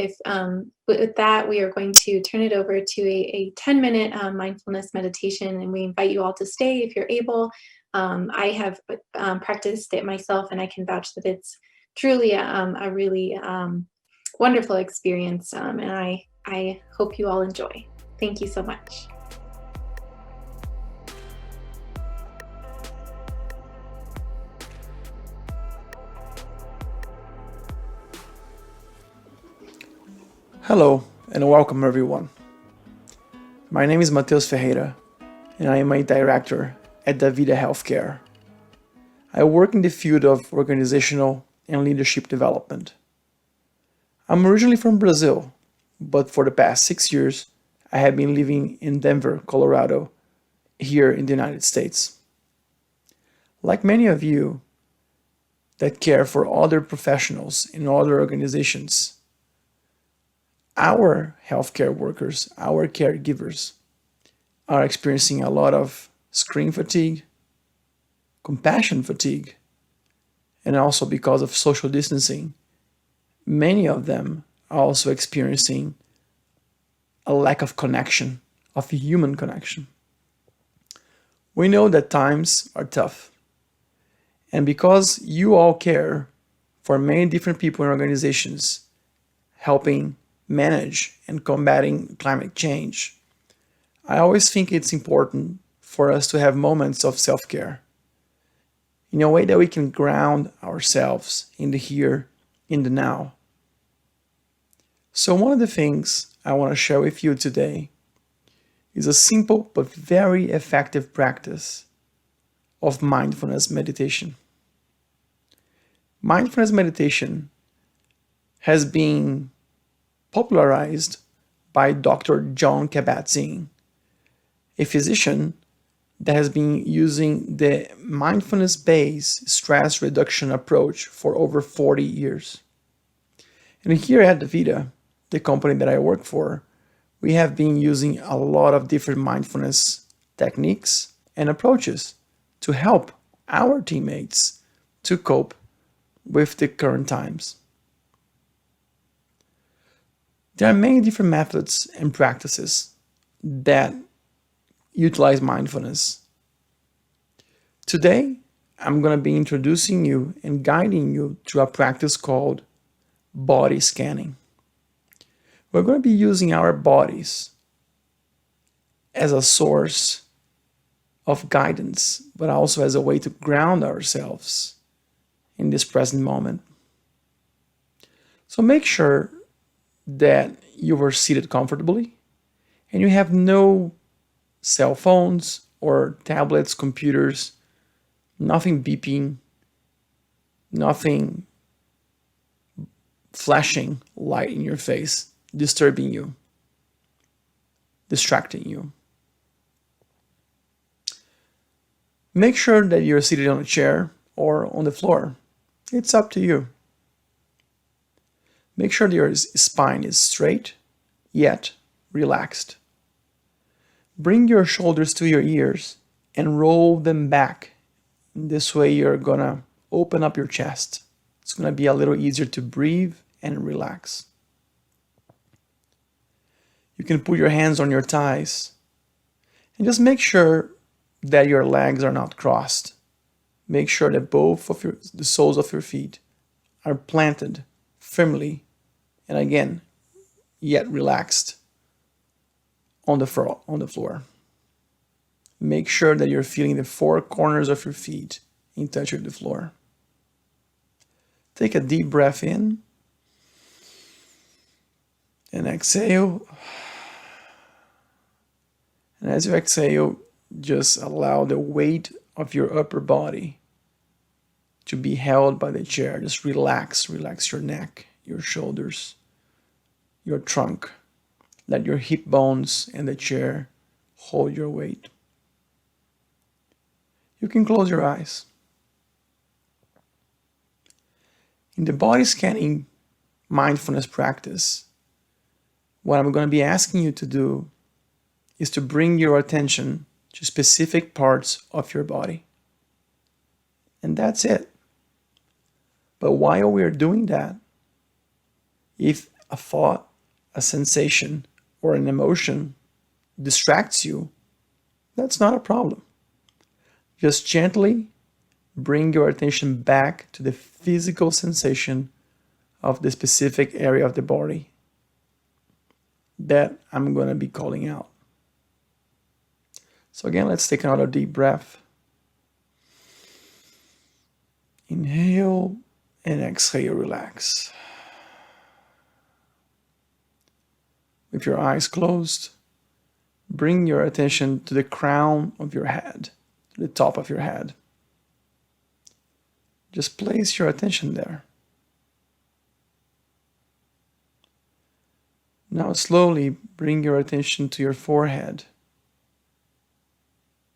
with that, we are going to turn it over to a 10-minute mindfulness meditation, and we invite you all to stay if you're able. I have practiced it myself, and I can vouch that it's truly a really wonderful experience, and I hope you all enjoy. Thank you so much. Hello and welcome everyone. My name is Matheus Ferreira, and I am a director at Davida Healthcare. I work in the field of organizational and leadership development. I'm originally from Brazil, but for the past 6 years, I have been living in Denver, Colorado, here in the United States. Like many of you that care for other professionals in other organizations, our healthcare workers, our caregivers, are experiencing a lot of screen fatigue, compassion fatigue, and also because of social distancing, many of them are also experiencing a lack of connection of human connection. We know that times are tough. And because you all care for many different people and organizations helping manage and combating climate change, I always think it's important for us to have moments of self-care in a way that we can ground ourselves in the here, in the now. So one of the things I want to share with you today is a simple but very effective practice of mindfulness meditation. Mindfulness meditation has been popularized by Dr. Jon Kabat-Zinn, a physician that has been using the mindfulness-based stress reduction approach for over 40 years. And here at DaVita, the company that I work for, we have been using a lot of different mindfulness techniques and approaches to help our teammates to cope with the current times. There are many different methods and practices that utilize mindfulness. Today, I'm going to be introducing you and guiding you through a practice called body scanning. We're going to be using our bodies as a source of guidance, but also as a way to ground ourselves in this present moment. So make sure that you are seated comfortably and you have no cell phones or tablets, computers, nothing beeping, nothing flashing light in your face, disturbing you, distracting you. Make sure that you're seated on a chair or on the floor. It's up to you. Make sure that your spine is straight, yet relaxed. Bring your shoulders to your ears and roll them back. This way you're gonna open up your chest. It's gonna be a little easier to breathe and relax. You can put your hands on your thighs and just make sure that your legs are not crossed. Make sure that both of the soles of your feet are planted firmly and again, yet relaxed on the floor. Make sure that you're feeling the four corners of your feet in touch with the floor. Take a deep breath in and exhale. And as you exhale, just allow the weight of your upper body to be held by the chair. Just relax your neck, your shoulders, your trunk. Let your hip bones and the chair hold your weight. You can close your eyes. In the body scanning mindfulness practice, what I'm going to be asking you to do is to bring your attention to specific parts of your body. And that's it. But while we're doing that, if a thought, a sensation, or an emotion distracts you, that's not a problem. Just gently bring your attention back to the physical sensation of the specific area of the body that I'm going to be calling out. So again, let's take another deep breath. Inhale and exhale, relax. With your eyes closed, bring your attention to the crown of your head, to the top of your head. Just place your attention there. Now slowly bring your attention to your forehead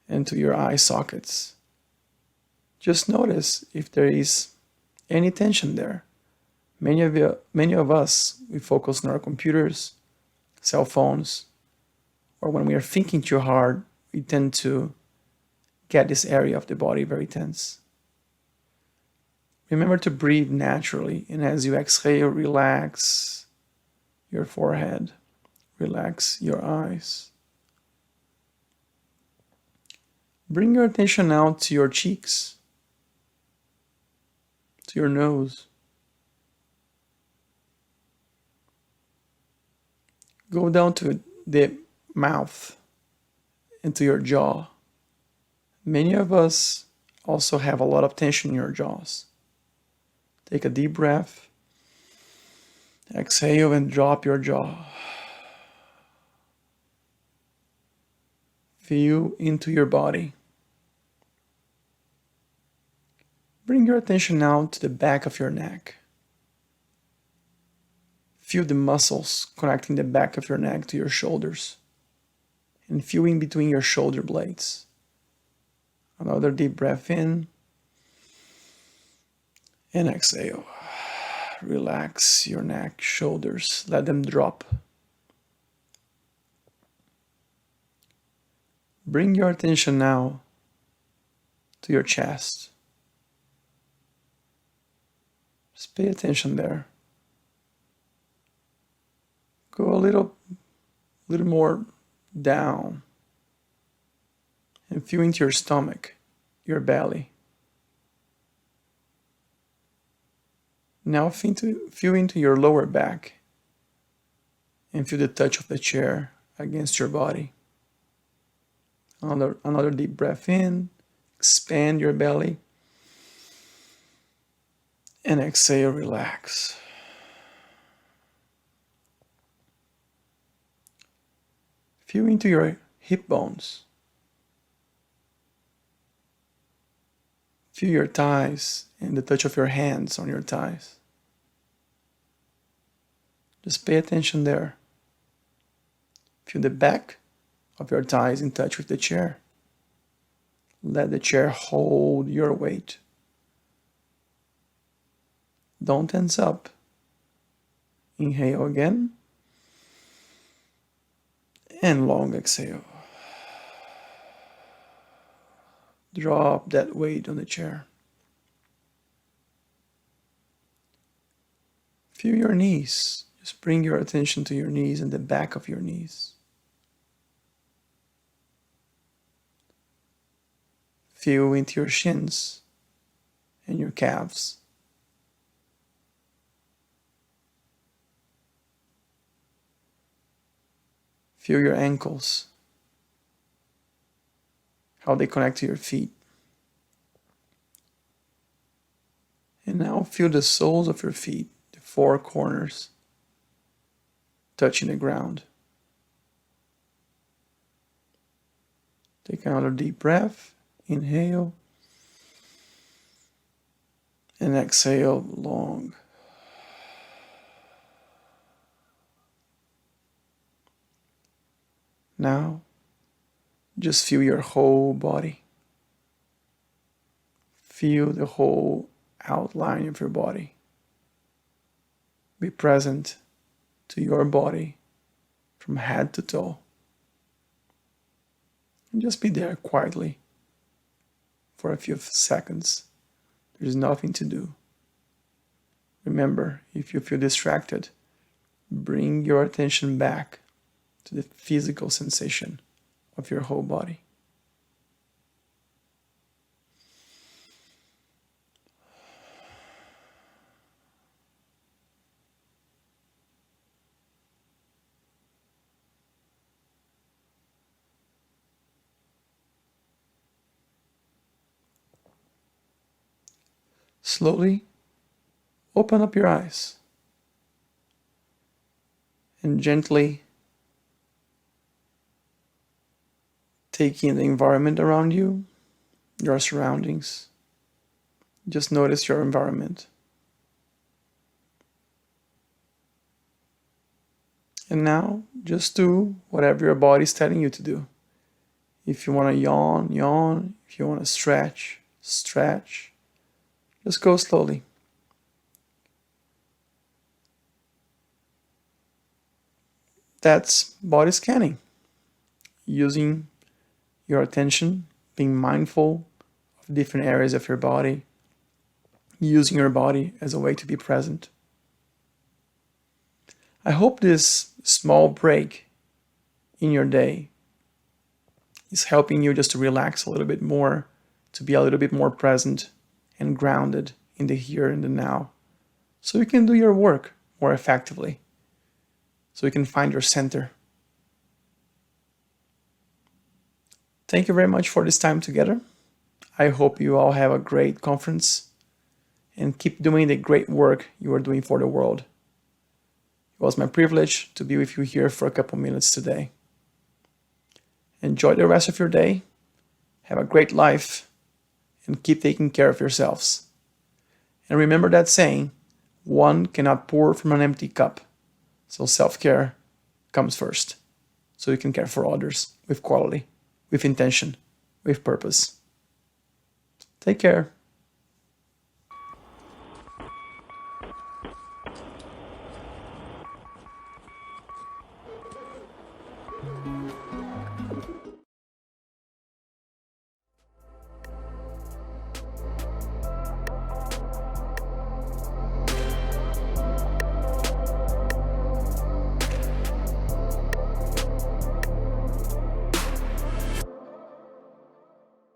and to your eye sockets. Just notice if there is any tension there. Many of us, we focus on our computers, cell phones, or when we are thinking too hard, we tend to get this area of the body very tense. Remember to breathe naturally, and as you exhale, relax your forehead, relax your eyes, Bring your attention now to your cheeks, to your nose. Go down to the mouth and to your jaw. Many of us also have a lot of tension in your jaws. Take a deep breath. Exhale and drop your jaw. Feel into your body. Bring your attention now to the back of your neck. Feel the muscles connecting the back of your neck to your shoulders. And feel in between your shoulder blades. Another deep breath in. And exhale. Relax your neck, shoulders. Let them drop. Bring your attention now to your chest. Just pay attention there. Go a little more down and feel into your stomach, your belly. Now feel into your lower back and feel the touch of the chair against your body. Another deep breath in, expand your belly, and exhale, relax. Feel into your hip bones. Feel your thighs and the touch of your hands on your thighs. Just pay attention there. Feel the back of your thighs in touch with the chair. Let the chair hold your weight. Don't tense up. Inhale again. And long exhale. Drop that weight on the chair. Feel your knees. Just bring your attention to your knees and the back of your knees. Feel into your shins and your calves. Feel your ankles, how they connect to your feet. And now feel the soles of your feet, the four corners, touching the ground. Take another deep breath. Inhale. And exhale long. Now, just feel your whole body. Feel the whole outline of your body. Be present to your body from head to toe. And just be there quietly for a few seconds. There's nothing to do. Remember, if you feel distracted, bring your attention back to the physical sensation of your whole body. Slowly open up your eyes and gently take in the environment around you, your surroundings. Just notice your environment. And now just do whatever your body's telling you to do. If you want to yawn, yawn. If you want to stretch, stretch. Just go slowly. That's body scanning. Using your attention, being mindful of different areas of your body, using your body as a way to be present. I hope this small break in your day is helping you just to relax a little bit more, to be a little bit more present and grounded in the here and the now, so you can do your work more effectively, so you can find your center. Thank you very much for this time together. I hope you all have a great conference and keep doing the great work you are doing for the world. It was my privilege to be with you here for a couple minutes today. Enjoy the rest of your day, have a great life, and keep taking care of yourselves. And remember that saying, one cannot pour from an empty cup. So self-care comes first, so you can care for others with quality, with intention, with purpose. Take care.